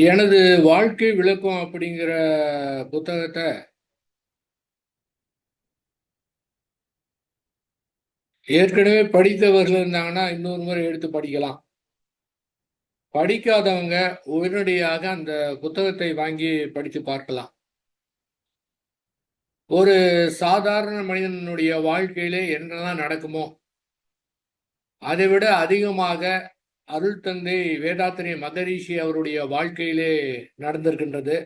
எனது வாழ்க்கை விளக்கம் அப்படிங்கிற புத்தகத்தை ஏற்கனவே படித்தவர்கள் இருந்தாங்கன்னா இன்னொரு முறை எடுத்து படிக்கலாம். படிக்காதவங்க உடனடியாக அந்த புத்தகத்தை வாங்கி படித்து பார்க்கலாம். ஒரு சாதாரண மனிதனுடைய வாழ்க்கையிலே என்னெல்லாம் நடக்குமோ அதை விட அதிகமாக அருள் தந்தை வேதாத்திரி மகரிஷி அவருடைய வாழ்க்கையிலே நடந்திருக்கின்றது.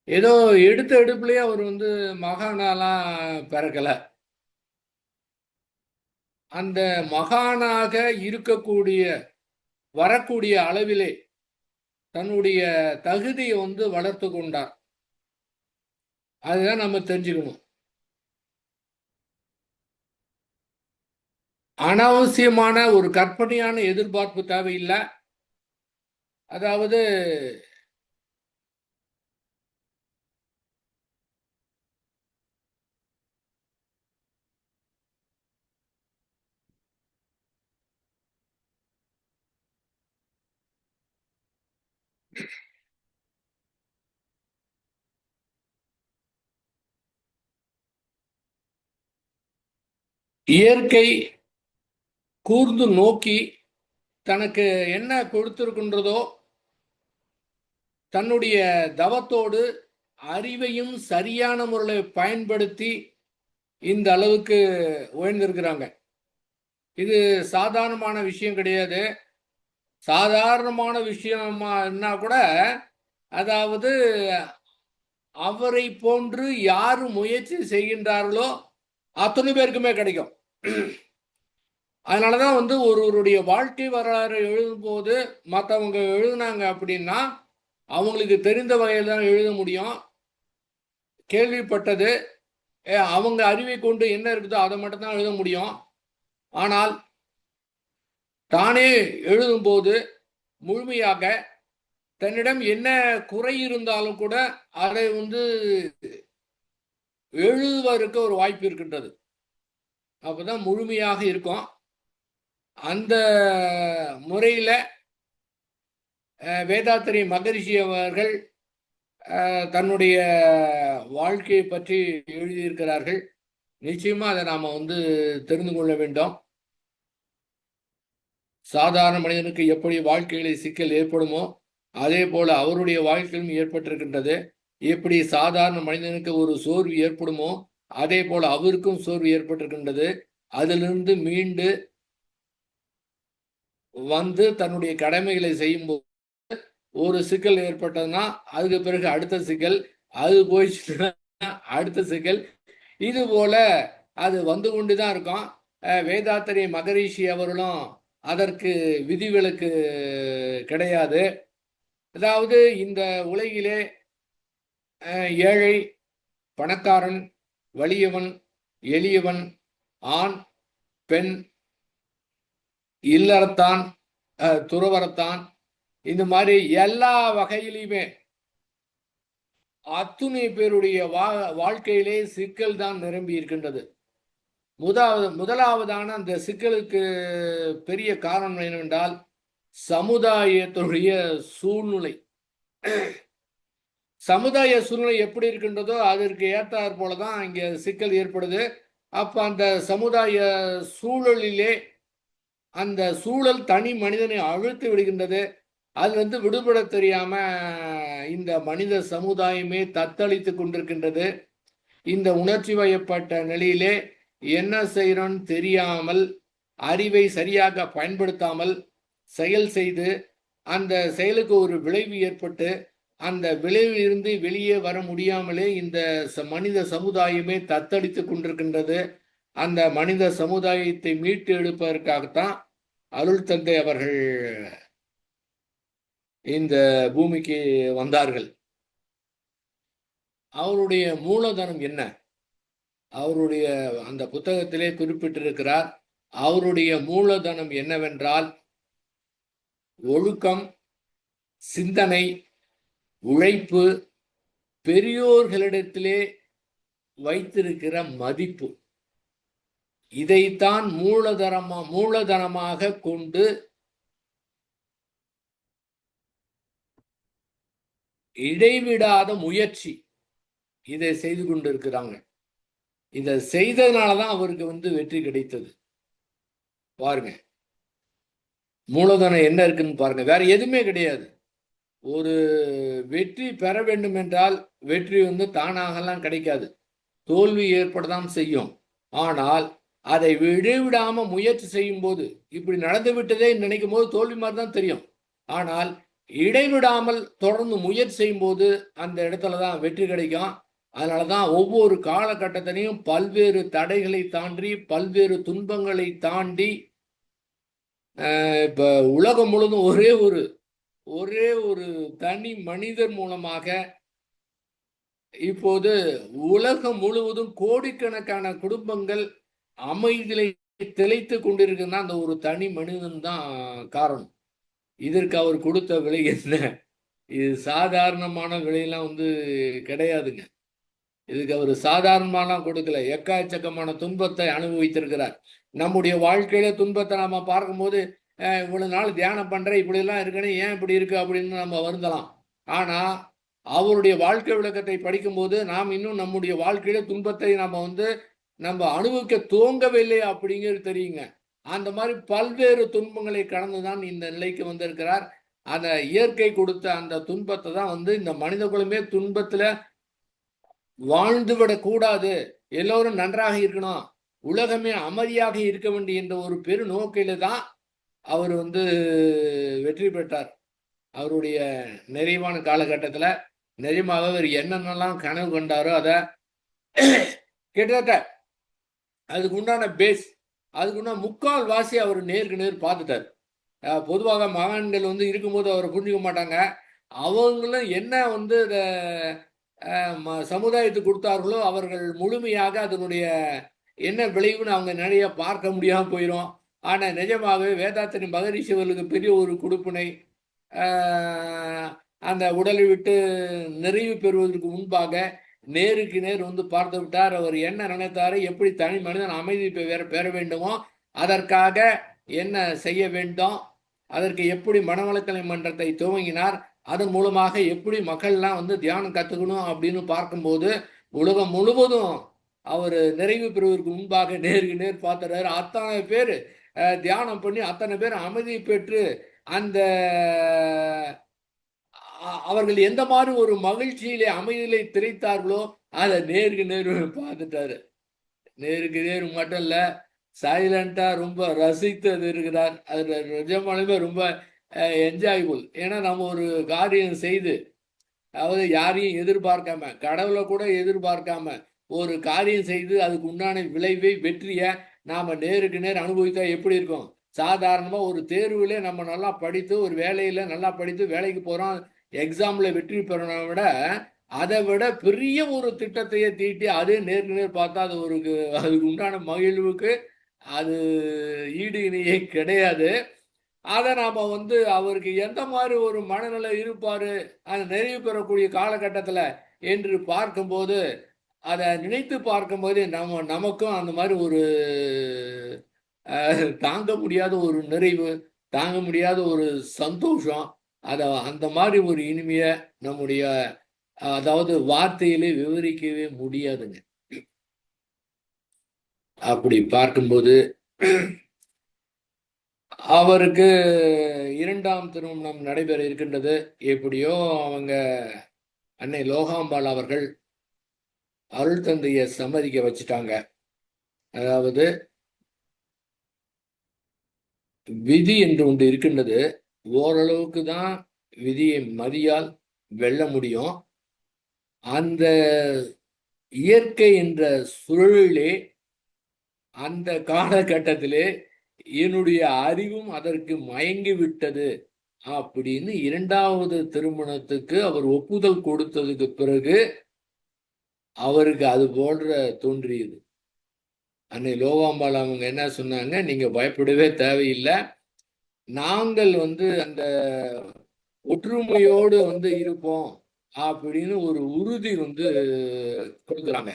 ஏதோ எடுத்த எடுப்புலயே அவர் மகானாலாம் பிறக்கல. அந்த மகானாக இருக்கக்கூடிய வரக்கூடிய அளவிலே தன்னுடைய தகுதியை வளர்த்து கொண்டார். அதுதான் நம்ம தெரிஞ்சுக்கணும். அனாவசியமான ஒரு கற்பனையான எதிர்பார்ப்பு தேவையில்லை. அதாவது இயற்கை கூர்ந்து நோக்கி தனக்கு என்ன கொடுத்திருக்கின்றதோ தன்னுடைய தவத்தோடு அறிவையும் சரியான முறையில் பயன்படுத்தி இந்த அளவுக்கு உயர்ந்திருக்கிறாங்க. இது சாதாரணமான விஷயம் கிடையாது. சாதாரணமான விஷயம்னா கூட, அதாவது அவரை போன்று யார் முயற்சி செய்கின்றார்களோ அத்தனை பேருக்குமே கிடைக்கும். அதனாலதான் ஒருவருடைய வாழ்க்கை வரலாறு எழுதும்போது மற்றவங்க எழுதுனாங்க அப்படின்னா அவங்களுக்கு தெரிந்த வகையில் தான் எழுத முடியும். கேள்விப்பட்டது அவங்க அறிவை கொண்டு என்ன இருக்குதோ அதை மட்டும் தான் எழுத முடியும். ஆனால் தானே எழுதும்போது முழுமையாக தன்னிடம் என்ன குறை இருந்தாலும் கூட அதை எழுதுவதற்கு ஒரு வாய்ப்பு இருக்கின்றது. அப்பதான் முழுமையாக இருக்கும். அந்த முறையில் வேதாத்திரி மகரிஷி அவர்கள் தன்னுடைய வாழ்க்கையை பற்றி எழுதியிருக்கிறார்கள். நிச்சயமா அதை நாம தெரிந்து கொள்ள வேண்டும். சாதாரண மனிதனுக்கு எப்படி வாழ்க்கையில சிக்கல் ஏற்படுமோ அதே போல அவருடைய வாழ்க்கையிலும் ஏற்பட்டிருக்கின்றது. எப்படி சாதாரண மனிதனுக்கு ஒரு சோர்வு ஏற்படுமோ அதே போல அவருக்கும் சோர்வு ஏற்பட்டிருக்கின்றது. அதிலிருந்து மீண்டு தன்னுடைய கடமைகளை செய்யும்போது ஒரு சிக்கல் ஏற்பட்டதுன்னா அதுக்கு பிறகு அடுத்த சிக்கல், அது போயிடுச்சுன்னா அடுத்த சிக்கல், இது போல அது வந்து கொண்டுதான் இருக்கும். வேதாத்திரி மகரிஷி அவர்களும் அதற்கு விதிவிலக்கு கிடையாது. அதாவது இந்த உலகிலே ஏழை, பணக்காரன், வலியவன், எளியவன், ஆண், பெண், இல்லறத்தான், துறவரத்தான், இந்த மாதிரி எல்லா வகையிலுமே அத்துணை பேருடைய வாழ்க்கையிலே சிக்கல் தான் நிரம்பி இருக்கின்றது. முதலாவதான அந்த சிக்கலுக்கு பெரிய காரணம் என்னவென்றால் சமுதாயத்துடைய சூழ்நிலை. சமுதாய சூழ்நிலை எப்படி இருக்கின்றதோ அதற்கு ஏற்றாற் போலதான் இங்க சிக்கல் ஏற்படுது. அப்ப அந்த சமுதாய சூழலிலே அந்த சூழல் தனி மனிதனை அழுத்து விடுகின்றது. அது விடுபட தெரியாம இந்த மனித சமுதாயமே தத்தளித்து கொண்டிருக்கின்றது. இந்த உணர்ச்சி வயப்பட்ட நிலையிலே என்ன செய்யறோன்னு தெரியாமல் அறிவை சரியாக பயன்படுத்தாமல் செயல் செய்து அந்த செயலுக்கு ஒரு விளைவு ஏற்பட்டு அந்த விளைவில் இருந்து வெளியே வர முடியாமலே இந்த மனித சமுதாயமே தத்தளித்து கொண்டிருக்கின்றது. அந்த மனித சமுதாயத்தை மீட்டு எடுப்பதற்காகத்தான் அருள் தந்தை அவர்கள் இந்த பூமிக்கு வந்தார்கள். அவருடைய மூலதனம் என்ன? அவருடைய அந்த புத்தகத்திலே குறிப்பிட்டிருக்கிறார். அவருடைய மூலதனம் என்னவென்றால் ஒழுக்கம், சிந்தனை, உழைப்பு, பெரியோர்களிடத்திலே வைத்திருக்கிற மதிப்பு. இதைத்தான் மூலதனமாக கொண்டு இடைவிடாத முயற்சி இதை செய்து கொண்டிருக்கிறாங்க. இதை செய்ததுனாலதான் அவருக்கு வெற்றி கிடைத்தது. பாருங்க, மூலதனம் என்ன இருக்குன்னு பாருங்க. வேற எதுவுமே கிடையாது. ஒரு வெற்றி பெற வேண்டும் என்றால் வெற்றி தானாகலாம் கிடைக்காது. தோல்வி ஏற்படத்தான் செய்யும். ஆனால் அதை விடைவிடாம முயற்சி செய்யும் போது, இப்படி நடந்து விட்டதே நினைக்கும் போது தோல்வி மாதிரி தான் தெரியும். ஆனால் இடைவிடாமல் தொடர்ந்து முயற்சி செய்யும் போது அந்த இடத்துல தான் வெற்றி கிடைக்கும். அதனாலதான் ஒவ்வொரு காலகட்டத்திலையும் பல்வேறு தடைகளை தாண்டி, பல்வேறு துன்பங்களை தாண்டி, இப்ப உலகம் முழுதும் ஒரே ஒரு தனி மனிதர் மூலமாக இப்போது உலகம் முழுவதும் கோடிக்கணக்கான குடும்பங்கள் அமைதியை திளைத்து கொண்டிருக்குன்னா அந்த ஒரு தனி மனிதன் தான் காரணம். இதற்கு அவர் கொடுத்த விலை என்ன? இது சாதாரணமான விலையெல்லாம் கிடையாதுங்க. இதுக்கு அவர் சாதாரணமான கொடுக்கல. எக்காச்சக்கமான துன்பத்தை அனுபவித்திருக்கிறார். நம்முடைய வாழ்க்கையில துன்பத்தை நாம பார்க்கும்போது இவ்வளவு நாள் தியானம் பண்றேன், இப்படி எல்லாம் இருக்குன்னு, ஏன் இப்படி இருக்கு அப்படின்னு நம்ம வருந்தலாம். ஆனா அவருடைய வாழ்க்கை விளக்கத்தை படிக்கும்போது நாம் இன்னும் நம்முடைய வாழ்க்கையில துன்பத்தை நம்ம அனுபவிக்க துவங்கவில்லை அப்படிங்கிறது தெரியுங்க. அந்த மாதிரி பல்வேறு துன்பங்களை கடந்துதான் இந்த நிலைக்கு வந்திருக்கிறார். அந்த இயற்கை கொடுத்த அந்த துன்பத்தை தான் இந்த மனித குலமே துன்பத்துல வாழ்ந்துவிடக் கூடாது, எல்லோரும் நன்றாக இருக்கணும், உலகமே அமைதியாக இருக்க வேண்டிய என்ற ஒரு பெரு நோக்கில தான் அவர் வெற்றி பெற்றார். அவருடைய நிறைவான காலகட்டத்தில் நிஜமாக அவர் என்னென்னலாம் கனவு கண்டாரோ அதை கிட்டத்தட்ட அதுக்கு உண்டான பேஸ், அதுக்கு உண்டான முக்கால் வாசி அவர் நேருக்கு நேர் பார்த்துட்டார். பொதுவாக மகான்கள் இருக்கும்போது அவரை புரிஞ்சுக்க மாட்டாங்க. அவங்களும் என்ன இதை சமுதாயத்துக்கு கொடுத்தார்களோ அவர்கள் முழுமையாக அதனுடைய என்ன விளைவுன்னு அவங்க நிறைய பார்க்க முடியாமல் போயிடும். ஆனால் நிஜமாகவே வேதாத்திரி மகரிஷி அவர்களுக்கு பெரிய ஒரு கொடுப்பினை. அந்த உடலை விட்டு நிறைவு பெறுவதற்கு முன்பாக நேருக்கு நேர் பார்த்து விட்டார். அவர் என்ன நினைத்தாரு, எப்படி தனி மனிதன் அமைதி பெற வேண்டுமோ அதற்காக என்ன செய்ய வேண்டும், அதற்கு எப்படி மனவளக்கலை மன்றத்தை துவங்கினார், அதன் மூலமாக எப்படி மக்கள்லாம் தியானம் கற்றுக்கணும் அப்படின்னு பார்க்கும்போது உலகம் முழுவதும் அவர் நிறைவு பெறுவதற்கு முன்பாக நேருக்கு நேர் பார்த்துறாரு. அத்தனை பேர் தியானம் பண்ணி அத்தனை பேர் அமைதி பெற்று அந்த அவர்கள் எந்த மாதிரி ஒரு மகிழ்ச்சியிலே அமைதியிலே திளைத்தார்களோ அதை நேருக்கு நேர் பார்த்துட்டாரு. நேருக்கு நேர் மட்டும் இல்ல, சைலண்டா ரொம்ப ரசித்தது இருக்கிறார். அது நிஜமாலுமே ரொம்ப என்ஜாயபுள். ஏன்னா நம்ம ஒரு காரியம் செய்து, அதாவது யாரையும் எதிர்பார்க்காம, கடவுளை கூட எதிர்பார்க்காம ஒரு காரியம் செய்து அதுக்கு உண்டான விளைவை வெற்றியை நாம நேருக்கு நேர் அனுபவித்தா எப்படி இருக்கும்? சாதாரணமா ஒரு தேர்வுல நம்ம நல்லா படித்து, ஒரு வேலையில நல்லா படித்து வேலைக்கு போறோம், எக்ஸாம்ல வெற்றி பெறனை விட அதை விட பெரிய ஒரு திட்டத்தையே தீட்டி அதே நேருக்கு நேர் பார்த்தா அதுக்கு உண்டான மகிழ்வுக்கு அது ஈடு இணையே கிடையாது. அதை நாம அவருக்கு எந்த மாதிரி ஒரு மனநிலை இருப்பாரு அது நிறைவு பெறக்கூடிய காலகட்டத்தில் என்று பார்க்கும்போது, அதை நினைத்து பார்க்கும்போது நமக்கும் அந்த மாதிரி ஒரு தாங்க முடியாத ஒரு நிறைவு, தாங்க முடியாத ஒரு சந்தோஷம், அந்த மாதிரி ஒரு இனிமைய நம்முடைய அதாவது வார்த்தையிலே விவரிக்கவே முடியாதுங்க. அப்படி பார்க்கும்போது அவருக்கு 2ஆம் திருமணம் நடைபெற இருக்கின்றது. எப்படியோ அவங்க அன்னை லோகாம்பாள் அவர்கள் அருள் தந்தைய சம்மதிக்க வச்சுட்டாங்க. அதாவது விதி என்று ஒன்று இருக்கின்றது. ஓரளவுக்கு தான் விதியை மதியால் வெல்ல முடியும். அந்த இயற்கை என்ற சுழலிலே அந்த காலகட்டத்திலே என்னுடைய அறிவும் அதற்கு மயங்கி விட்டது அப்படின்னு 2வது திருமணத்துக்கு அவர் ஒப்புதல் கொடுத்ததுக்கு பிறகு அவருக்கு அது போன்ற தோன்றியது. அன்னை லோகாம்பாள் அவங்க என்ன சொன்னாங்க, நீங்க பயப்படவே தேவையில்லை, நாங்கள் அந்த ஒற்றுமையோடு இருப்போம் அப்படின்னு ஒரு உறுதி கொடுக்குறாங்க.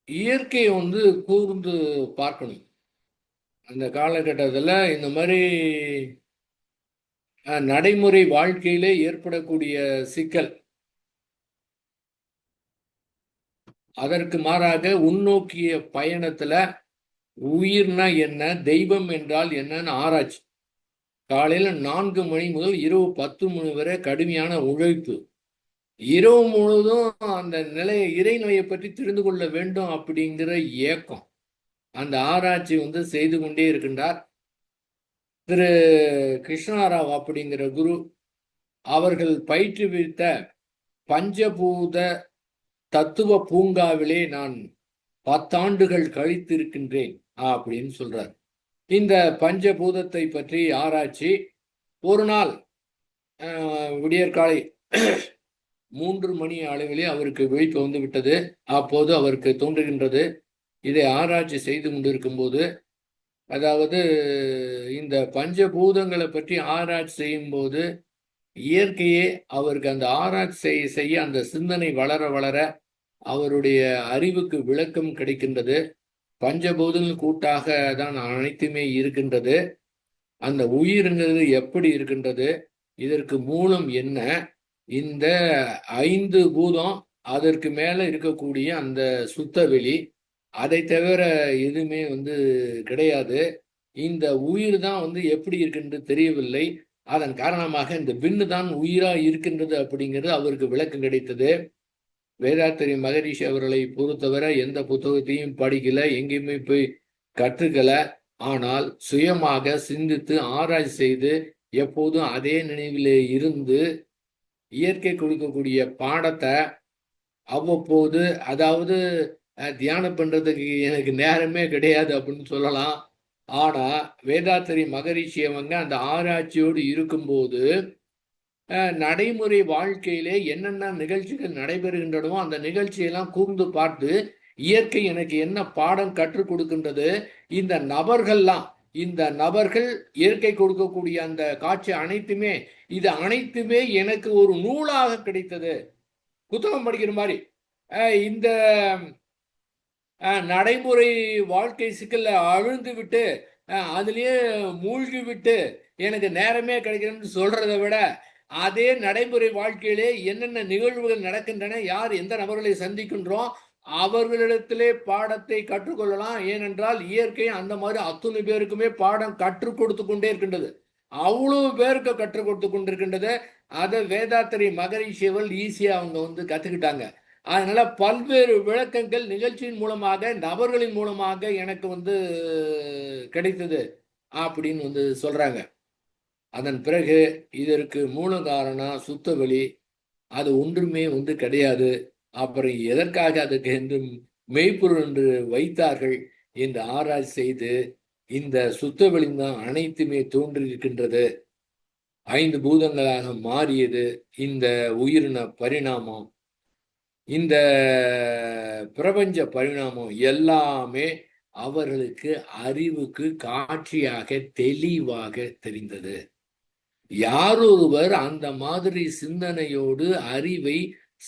இயற்கையை கூர்ந்து பார்க்கணும். அந்த காலகட்டத்தில் இந்த மாதிரி நடைமுறை வாழ்க்கையிலே ஏற்படக்கூடிய சிக்கல், அதற்கு மாறாக உள்நோக்கிய பயணத்துல உயிர்னா என்ன, தெய்வம் என்றால் என்னன்னு ஆராய்ச்சி. காலையில 4 மணி முதல் இரவு 10 மணி வரை கடுமையான உழைப்பு. இரவு முழுவதும் அந்த இறைநிலையை பற்றி தெரிந்து கொள்ள வேண்டும் அப்படிங்கிற ஏக்கம். அந்த ஆராய்ச்சி செய்து கொண்டே இருக்கின்றார். திரு கிருஷ்ணாராவ் அப்படிங்கிற குரு அவர்கள் பயிற்றுவித்த பஞ்சபூத தத்துவ பூங்காவிலே நான் 10 ஆண்டுகள் கழித்திருக்கின்றேன் அப்படின்னு சொல்றார். இந்த பஞ்சபூதத்தை பற்றி ஆராய்ச்சி. ஒரு நாள் விடியற்காலை 3 மணி அளவிலே அவருக்கு விழிப்பு விட்டது. அப்போது அவருக்கு தோன்றுகின்றது, இதை ஆராய்ச்சி செய்து கொண்டிருக்கும் போது, அதாவது இந்த பஞ்சபூதங்களை பற்றி ஆராய்ச்சி செய்யும் போது இயற்கையே அவருக்கு அந்த ஆராய்ச்சி செய்ய அந்த சிந்தனை வளர வளர அவருடைய அறிவுக்கு விளக்கம் கிடைக்கின்றது. பஞ்சபூதங்கள் கூட்டாக தான் அனைத்துமே இருக்கின்றது. அந்த உயிர்ங்கிறது எப்படி இருக்கின்றது, இதற்கு மூலம் என்ன, இந்த 5 பூதம், அதற்கு மேல இருக்கக்கூடிய அந்த சுத்தவெளி, அதை தவிர எதுவுமே கிடையாது. இந்த உயிர் தான் எப்படி இருக்கின்றது தெரியவில்லை. அதன் காரணமாக இந்த விண்ணு தான் உயிரா இருக்கின்றது அப்படிங்கிறது அவருக்கு விளக்கம் கிடைத்தது. வேதாத்திரி மகரிஷி அவர்களை பொறுத்தவரை எந்த புத்தகத்தையும் படிக்கல, எங்கேயுமே போய் கற்றுக்கல. ஆனால் சுயமாக சிந்தித்து ஆராய்ச்சி செய்து எப்போதும் அதே நினைவிலே இருந்து இயற்கை கொடுக்கக்கூடிய பாடத்தை அவ்வப்போது, அதாவது தியானம் பண்றதுக்கு எனக்கு நேரமே கிடையாது அப்படின்னு சொல்லலாம். ஆனா வேதாத்திரி மகரிஷி அவங்க அந்த ஆராய்ச்சியோடு இருக்கும்போது நடைமுறை வாழ்க்கையிலே என்னென்ன நிகழ்ச்சிகள் நடைபெறுகின்றனவோ அந்த நிகழ்ச்சியெல்லாம் கூர்ந்து பார்த்து இயற்கை எனக்கு என்ன பாடம் கற்றுக் கொடுக்கின்றது, இந்த நபர்கள் இயற்கை கொடுக்கக்கூடிய அந்த காட்சி அனைத்துமே, இது அனைத்துமே எனக்கு ஒரு நூலாக கிடைத்தது. புத்தகம் படிக்கிற மாதிரி இந்த நடைமுறை வாழ்க்கை சிக்கல்ல அழுந்து விட்டு அதுலயே மூழ்கி விட்டு எனக்கு நேரமே கிடைக்கிறேன்னு சொல்றதை விட, அதே நடைமுறை வாழ்க்கையிலே என்னென்ன நிகழ்வுகள் நடக்கின்றன, யார் எந்த நபர்களை சந்திக்கின்றோம், அவர்களிடத்திலே பாடத்தை கற்றுக்கொள்ளலாம். ஏனென்றால் இயற்கை அந்த மாதிரி அத்துணை பேருக்குமே பாடம் கற்றுக் கொடுத்து கொண்டே இருக்கின்றது. அவ்வளவு பேருக்கு கற்றுக் கொடுத்து கொண்டிருக்கின்றது. அதை வேதாத்திரி மகரிஷியவர்கள் ஈஸியா அவங்க கத்துக்கிட்டாங்க. அதனால பல்வேறு விளக்கங்கள் நிகழ்ச்சியின் மூலமாக, நபர்களின் மூலமாக எனக்கு கிடைத்தது அப்படின்னு சொல்றாங்க. அதன் பிறகு இதற்கு மூல காரணம் சுத்தவெளி, அது ஒன்றுமே கிடையாது. அப்புறம் எதற்காக அதுக்கு என்று மெய்ப்பொருள் என்று வைத்தார்கள் என்று ஆராய்ச்சி செய்து இந்த சுத்தவெளி தான் அனைத்துமே தோன்றியிருக்கின்றது. 5 பூதங்களாக மாறியது இந்த உயிரின பரிணாமம். இந்த பிரபஞ்ச பரிணாமம் எல்லாமே அவர்களுக்கு அறிவுக்கு காட்சியாக தெளிவாக தெரிந்தது. யாரொருவர் அந்த மாதிரி சிந்தனையோடு அறிவை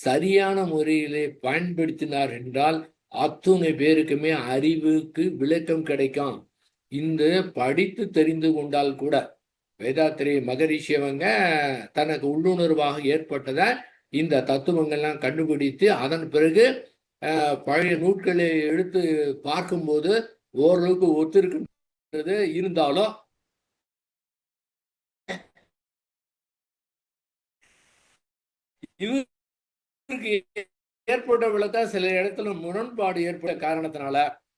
சரியான முறையிலே பயன்படுத்தினார் என்றால் அத்துணை பேருக்குமே அறிவுக்கு விளக்கம் கிடைக்கும். இந்த படித்து தெரிந்து கொண்டால் கூட வேதாத்திரி மகரிஷி அவங்க தனக்கு உள்ளுணர்வாக ஏற்பட்டதை இந்த தத்துவங்கள்லாம் கண்டுபிடித்து அதன் பிறகு பழைய நூட்களை எடுத்து பார்க்கும்போது ஓரளவுக்கு ஒத்திருக்கின்றது. இருந்தாலும் இவருக்கு ஏற்பட்ட விளக்கா சில இடத்துல முரண்பாடு ஏற்பட்ட காரணத்தினால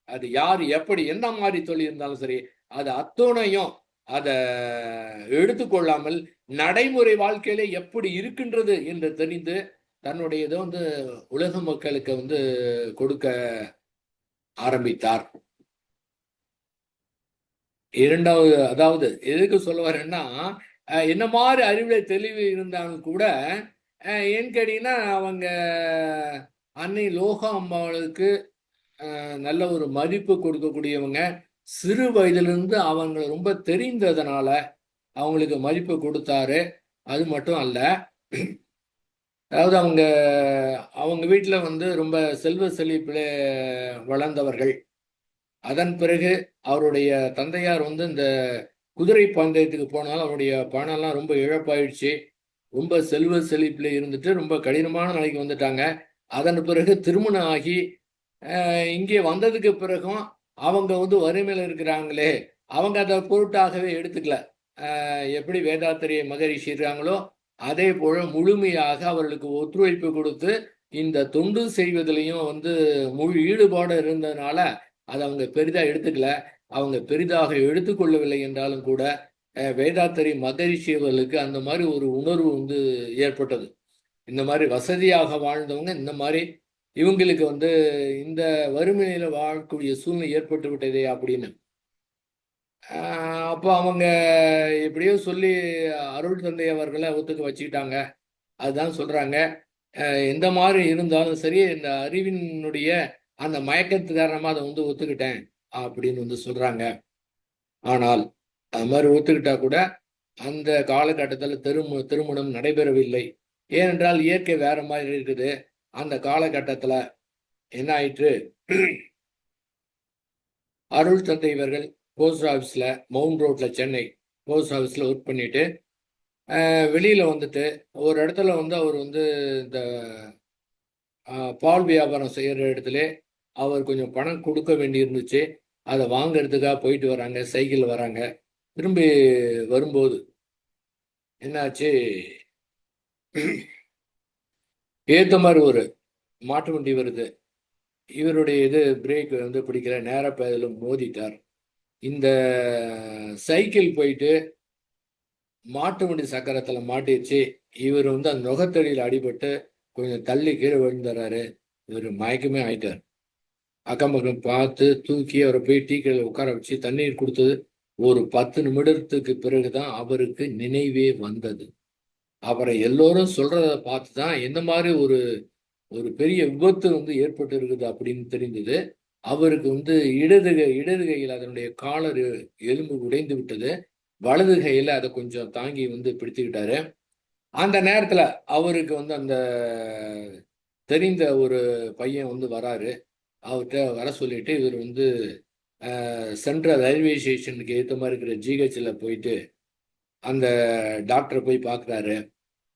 அது யார் எப்படி எந்த மாதிரி தொழில் இருந்தாலும் சரி, அது அத்தோனையும் அதை எடுத்துக்கொள்ளாமல் நடைமுறை வாழ்க்கையில எப்படி இருக்கின்றது என்று தெரிந்து தன்னுடைய இதை உலக மக்களுக்கு கொடுக்க ஆரம்பித்தார். இரண்டாவது, அதாவது எதுக்கு சொல்ல வரேன்னா, என்ன மாதிரி அறிவுரை தெளிவு இருந்தாலும் கூட ஏன்னு கேட்டீங்கன்னா, அவங்க அன்னை லோகா அம்பாளுக்கு நல்ல ஒரு மதிப்பு கொடுக்கக்கூடியவங்க. சிறு வயதிலிருந்து அவங்களை ரொம்ப தெரிந்ததுனால அவங்களுக்கு மதிப்பு கொடுத்தாரு. அது மட்டும் அல்ல, அதாவது அவங்க அவங்க வீட்டில் வந்து ரொம்ப செல்வ செழிப்பில் வளர்ந்தவர்கள். அதன் பிறகு அவருடைய தந்தையார் வந்து இந்த குதிரை பந்தயத்துக்கு போனால் அவருடைய பணம்லாம் ரொம்ப இழப்பாயிடுச்சு. ரொம்ப செல்வ செழிப்பில் இருந்துட்டு ரொம்ப கடினமான நிலைக்கு வந்துட்டாங்க. அதன் பிறகு திருமணம் ஆகி இங்கே வந்ததுக்கு பிறகும் அவங்க வந்து வறுமையில் இருக்கிறாங்களே, அவங்க அதை பொருட்டாகவே எடுத்துக்கல. எப்படி வேதாத்திரிய மகரிஷி இருக்காங்களோ அதே போல முழுமையாக அவர்களுக்கு ஒத்துழைப்பு கொடுத்து இந்த தொண்டு செய்வதிலையும் வந்து முழு ஈடுபாடு இருந்ததுனால அதை அவங்க பெரிதாக எடுத்துக்கல. அவங்க பெரிதாக எடுத்துக்கொள்ளவில்லை என்றாலும் கூட வேதாத்திரி மகரிஷி அவர்களுக்கு அந்த மாதிரி ஒரு உணர்வு வந்து ஏற்பட்டது. இந்த மாதிரி வசதியாக வாழ்ந்தவங்க இந்த மாதிரி இவங்களுக்கு வந்து இந்த வறுமையில வாழக்கூடிய சூழ்நிலை ஏற்பட்டு விட்டதே அப்படின்னு. அப்போ அவங்க எப்படியோ சொல்லி அருள் தந்தை அவர்களை ஒத்துக்க வச்சுக்கிட்டாங்க. அதுதான் சொல்றாங்க. எந்த மாதிரி இருந்தாலும் சரி, இந்த அறிவினுடைய அந்த மயக்கத்து காரணமா அதை வந்து ஒத்துக்கிட்டேன் அப்படின்னு வந்து சொல்றாங்க. ஆனால் அது மாதிரி ஒத்துக்கிட்டா கூட அந்த காலகட்டத்தில் திருமணம் நடைபெறவில்லை. ஏனென்றால் இயற்கை வேற மாதிரி இருக்குது. அந்த காலகட்டத்தில் என்ன ஆயிற்று, அருள் தந்தை இவர்கள் போஸ்ட் ஆஃபீஸில் மவுண்ட் ரோட்டில் சென்னை போஸ்ட் ஆஃபீஸில் ஒர்க் பண்ணிட்டு வெளியில் வந்துட்டு ஒரு இடத்துல வந்து அவர் வந்து இந்த பால் வியாபாரம் செய்கிற இடத்துல அவர் கொஞ்சம் பணம் கொடுக்க வேண்டி இருந்துச்சு. அதை வாங்கிறதுக்காக போயிட்டு வராங்க, சைக்கிள் வராங்க. திரும்பி வரும்போது என்னாச்சு, ஏற்ற மாதிரி ஒரு மாட்டு வண்டி வருது. இவருடைய இது பிரேக் வந்து பிடிக்கல, நேராக பேதில் மோதிட்டார். இந்த சைக்கிள் போயிட்டு மாட்டு வண்டி சக்கரத்தில் மாட்டிடுச்சு. இவர் வந்து அந்த நுகத்தடியில் அடிபட்டு கொஞ்சம் தள்ளி கீழே விழுந்துறாரு. இவர் மயக்கமே ஆயிட்டார். அக்கம் பக்கம் பார்த்து தூக்கி அவரை போய் டீ கடையில் உட்கார வச்சு தண்ணீர் கொடுத்தது. ஒரு 10 நிமிடத்துக்கு பிறகுதான் அவருக்கு நினைவே வந்தது. அவரை எல்லோரும் சொல்றத பார்த்து தான் எந்த மாதிரி ஒரு ஒரு பெரிய விபத்து வந்து ஏற்பட்டு இருக்குது அப்படின்னு தெரிந்தது. அவருக்கு வந்து இடது கையில் அதனுடைய காலர் எலும்பு உடைந்து விட்டது. வலது கையில் அதை கொஞ்சம் தாங்கி வந்து பிடித்துக்கிட்டாரு. அந்த நேரத்தில் அவருக்கு வந்து அந்த தெரிந்த ஒரு பையன் வந்து வராரு. அவர்கிட்ட வர சொல்லிட்டு இவர் வந்து சென்ட்ரல் ரயில்வே ஸ்டேஷனுக்கு ஏற்ற மாதிரி இருக்கிற ஜிஹெச்சில் போயிட்டு அந்த டாக்டரை போய் பார்க்குறாரு.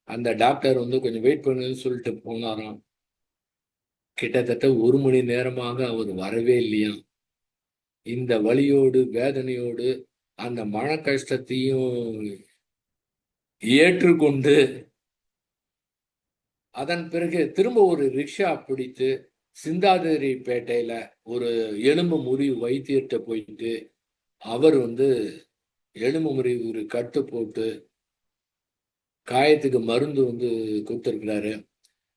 அந்த டாக்டர் வந்து கொஞ்சம் வெயிட் பண்ணுன்னு சொல்லிட்டு போனாராம். கிட்டத்தட்ட 1 மணி நேரமாக அவர் வரவே இல்லையாம். இந்த வலியோடு வேதனையோடு அந்த மன கஷ்டத்தையும் ஏற்றுக்கொண்டு அதன் பிறகு திரும்ப ஒரு ரிக்ஷா பிடித்து சிந்தாதிரிப்பேட்டையில ஒரு எலும்பு முறிவு வைத்தியர்கிட்ட போயிட்டு அவர் வந்து எலும்பு முறிவு ஒரு கட்டு போட்டு காயத்துக்கு மருந்து வந்து கொடுத்துருக்கிறாரு.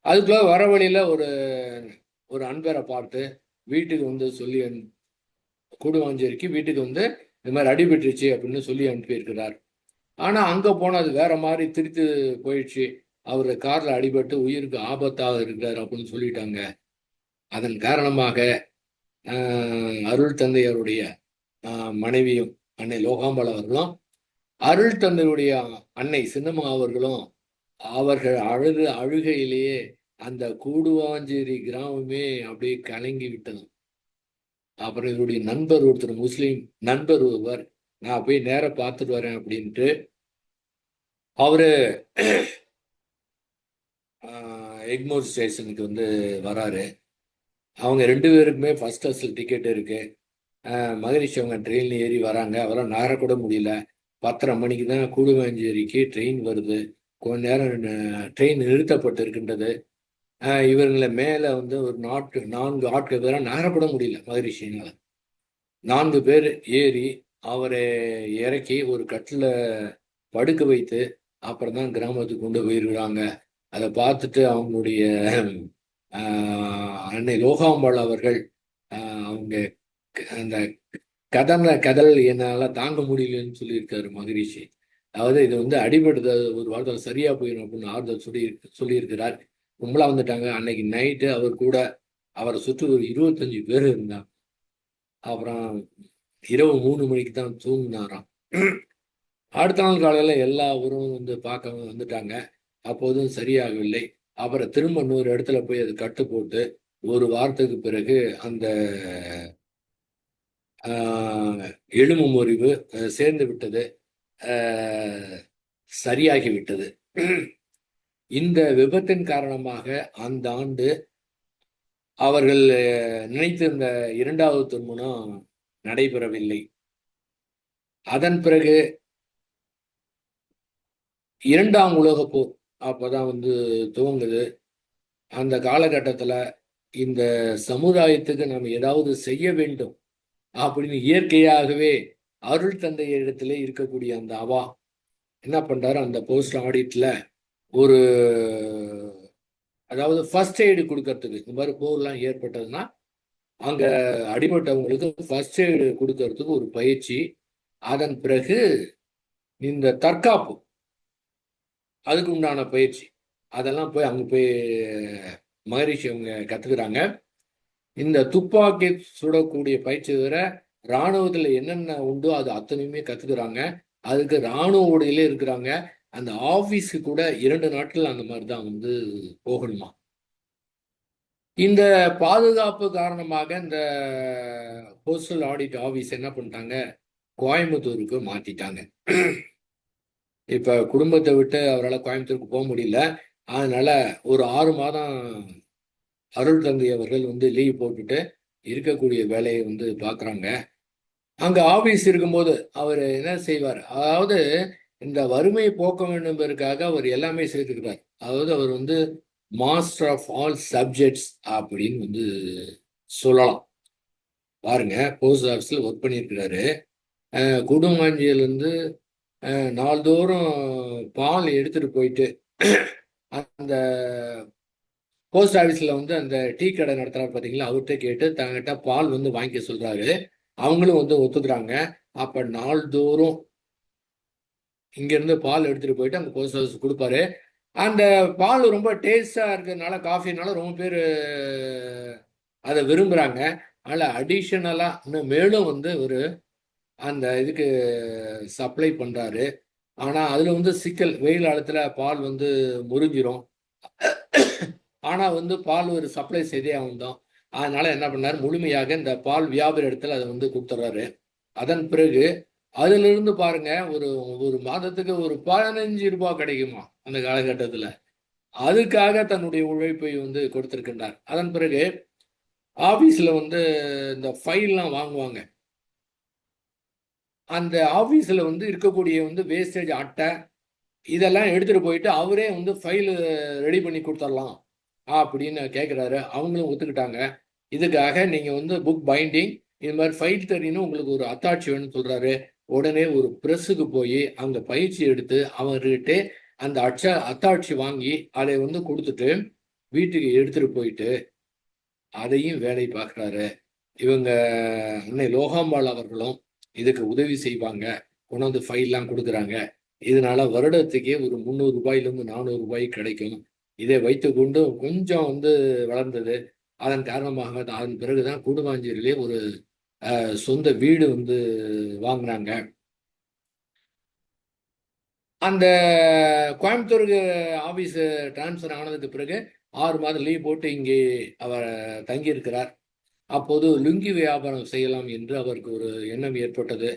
அதுக்குள்ள வர வழியில ஒரு ஒரு அன்பரை பார்த்து வீட்டுக்கு வந்து சொல்லி கூடுவாஞ்சேரிக்கு வீட்டுக்கு வந்து இந்த மாதிரி அடிபட்டுருச்சு அப்படின்னு சொல்லி அனுப்பியிருக்கிறார். ஆனா அங்க போனது வேற மாதிரி திருத்து போயிடுச்சு. அவர் கார்ல அடிபட்டு உயிருக்கு ஆபத்தாக இருக்கிறார் அப்படின்னு சொல்லிட்டாங்க. அதன் காரணமாக அருள் தந்தையருடைய மனைவியும் அன்னை லோகாம்பாள் அவர்களும் அருள் தந்தையுடைய அன்னை சின்னம்மா அவர்களும் அவர்கள் அழுகையிலேயே அந்த கூடுவாஞ்சேரி கிராமமே அப்படியே கலங்கி விட்டது. அப்புறம் இவருடைய நண்பர் ஒருத்தர், முஸ்லீம் நண்பர் ஒருவர், நான் போய் நேராக பார்த்துட்டு வரேன் அப்படின்ட்டு அவரு எக்மோர் ஸ்டேஷனுக்கு வந்து வராரு. அவங்க 2 பேருக்குமே ஃபர்ஸ்ட் கிளாஸில் டிக்கெட் இருக்கு. மகரிஷி அவங்க ட்ரெயினில் ஏறி வராங்க. அவரால் நகரக்கூட முடியல. 10:30 மணிக்கு தான் கூடுவாஞ்சேரிக்கு ட்ரெயின் வருது. கொஞ்ச நேரம் ட்ரெயின் நிறுத்தப்பட்டு இருக்கின்றது. இவங்களை மேலே வந்து ஒரு 4 ஆட்கள் பேராக நகரக்கூட முடியல மகரிஷினால. 4 பேர் ஏறி அவரை இறக்கி ஒரு கட்டில் படுக்க வைத்து அப்புறம் தான் கிராமத்துக்கு கொண்டு போயிருக்கிறாங்க. அதை பார்த்துட்டு அவங்களுடைய அன்னை லோகாம்பாள் அவர்கள் அவங்க அந்த கதல் என்னால் தாங்க முடியலன்னு சொல்லியிருக்காரு மகரிஷி. அதாவது இது வந்து அடிபடுது, ஒரு வாரத்தில் சரியா போயிடும் அப்படின்னு ஆறுதல் சொல்லியிருக்கிறார். கும்பலா வந்துட்டாங்க. அன்னைக்கு நைட்டு அவர் கூட அவரை சுற்றி ஒரு 25 பேர் இருந்தாங்க. அப்புறம் இரவு 3 மணிக்கு தான் தூங்கினாராம். அடுத்த நாள் காலையில் எல்லா ஊரும் வந்து பார்க்க வந்துட்டாங்க. அப்போதும் சரியாகவில்லை. அப்புறம் திரும்ப இன்னொரு இடத்துல போய் அது கட்டு போட்டு ஒரு வாரத்துக்கு பிறகு அந்த எலும்பு முறிவு சேர்ந்து விட்டது, சரியாகி விட்டது. இந்த விபத்தின் காரணமாக அந்த ஆண்டு அவர்கள் நினைத்திருந்த 2வது திருமணம் நடைபெறவில்லை. அதன் பிறகு 2ஆம் உலகப் போர் அப்பதான் துவங்குது. அந்த காலகட்டத்தில் இந்த சமுதாயத்துக்கு நாம் ஏதாவது செய்ய வேண்டும் அப்படின்னு இயற்கையாகவே அருள் தந்தையிடத்திலே இருக்கக்கூடிய அந்த அவா என்ன பண்றாரு, அந்த போஸ்ட் ஆடிட்ல ஒரு அதாவது ஃபர்ஸ்ட் எய்டு கொடுக்கறதுக்கு, இந்த மாதிரி போர்லாம் ஏற்பட்டதுன்னா அங்க அடிபட்டவங்களுக்கு ஃபர்ஸ்ட் எய்டு கொடுக்கறதுக்கு ஒரு பயிற்சி, அதன் பிறகு இந்த தற்காப்பு அதுக்கு உண்டான பயிற்சி, அதெல்லாம் போய் அங்க போய் மகரிஷி அவங்க கத்துக்கிறாங்க. இந்த துப்பாக்கி சுடக்கூடிய பயிற்சி தவிர இராணுவத்தில் என்னென்ன உண்டோ அது அத்தனையுமே கத்துக்கிறாங்க. அதுக்கு இராணுவ உடையிலே இருக்கிறாங்க. அந்த ஆபீஸ்க்கு கூட 2 நாட்கள் அந்த மாதிரி தான் போகணுமா. இந்த பாதுகாப்பு காரணமாக இந்த போஸ்டல் ஆடிட் ஆபீஸ் என்ன பண்ணிட்டாங்க, கோயம்புத்தூருக்கு மாத்திட்டாங்க. இப்ப குடும்பத்தை விட்டு அவரால் கோயம்புத்தூருக்கு போக முடியல. அதனால ஒரு 6 மாதம் அருள் தந்தை அவர்கள் லீவ் போட்டுட்டு இருக்கக்கூடிய வேலையை பார்க்குறாங்க. அங்கே ஆபீஸ் இருக்கும்போது அவர் என்ன செய்வார், அதாவது இந்த வறுமையை போக்க வேண்டும் என்பதற்காக அவர் எல்லாமே சேர்த்துக்கிறார். அதாவது அவர் மாஸ்டர் ஆஃப் ஆல் சப்ஜெக்ட்ஸ் அப்படின்னு சொல்லலாம். பாருங்க, போஸ்ட் ஆஃபீஸில் ஒர்க் பண்ணியிருக்கிறாரு. கூடுமாஞ்சியிலேருந்து நாள்தோறும் பால் எடுத்துட்டு போயிட்டு அந்த போஸ்ட் ஆஃபீஸில் அந்த டீ கடை நடத்துகிறார் பார்த்தீங்களா, அவர்கிட்ட கேட்டு தங்கிட்ட பால் வாங்கிக்க சொல்கிறாரு. அவங்களும் ஒத்துக்கிறாங்க. அப்போ நாள்தோறும் இங்கேருந்து பால் எடுத்துகிட்டு போயிட்டு அங்கே போஸ்ட் ஆஃபீஸ் கொடுப்பாரு. அந்த பால் ரொம்ப டேஸ்டாக இருக்கிறதுனால, காஃபினால ரொம்ப பேர் அதை விரும்புகிறாங்க. அதில் அடிஷ்னலாக இன்னும் மேலும் ஒரு அந்த இதுக்கு சப்ளை பண்ணுறாரு. ஆனால் அதில் சிக்கல், வெயில் காலத்தில் பால் முறிஞ்சிரும். ஆனால் பால் ஒரு சப்ளை செய்தே ஆகும். அதனால என்ன பண்ணார், முழுமையாக இந்த பால் வியாபார இடத்துல அதை கொடுத்துட்றாரு. அதன் பிறகு அதிலிருந்து பாருங்க, ஒரு ஒரு மாதத்துக்கு ஒரு 15 ரூபாய் கிடைக்குமா அந்த காலகட்டத்தில். அதுக்காக தன்னுடைய உழைப்பை கொடுத்திருக்கின்றார். அதன் பிறகு ஆபீஸ்ல இந்த ஃபைல்லாம் வாங்குவாங்க. அந்த ஆபீஸ்ல இருக்கக்கூடிய வேஸ்டேஜ் அட்டை இதெல்லாம் எடுத்துட்டு போயிட்டு அவரே ஃபைல் ரெடி பண்ணி கொடுத்துடலாம் அப்படின்னு கேட்குறாரு. அவங்களும் ஒத்துக்கிட்டாங்க. இதுக்காக நீங்கள் புக் பைண்டிங் இது மாதிரி ஃபைல் தெரியணும், உங்களுக்கு ஒரு அத்தாட்சி வேணும்னு சொல்கிறாரு. உடனே ஒரு ப்ரெஸ்ஸுக்கு போய் அங்கே பயிற்சி எடுத்து அவர்கிட்ட அந்த அத்தாட்சி வாங்கி அதை கொடுத்துட்டு வீட்டுக்கு எடுத்துகிட்டு போயிட்டு அதையும் வேலை பார்க்குறாரு. இவங்க அன்னை லோகாம்பாள் அவர்களும் இதுக்கு உதவி செய்வாங்க, கொண்டாந்து ஃபைல்லாம் கொடுக்குறாங்க. இதனால வருடத்துக்கே ஒரு 300 ரூபாயிலிருந்து 400 ரூபாய் கிடைக்கும். இதை வைத்துக்கொண்டு கொஞ்சம் வளர்ந்தது. அதன் காரணமாக அதன் பிறகுதான் கூடுவாஞ்சேரியிலே ஒரு சொந்த வீடு வாங்கினாங்க. அந்த கோயம்புத்தூருக்கு ஆபீஸ் டிரான்ஸ்ஃபர் ஆனதுக்கு பிறகு 6 மாதம் லீவ் போட்டு இங்கே அவர் தங்கியிருக்கிறார். அப்போது லுங்கி வியாபாரம் செய்யலாம் என்று அவருக்கு ஒரு எண்ணம் ஏற்பட்டது.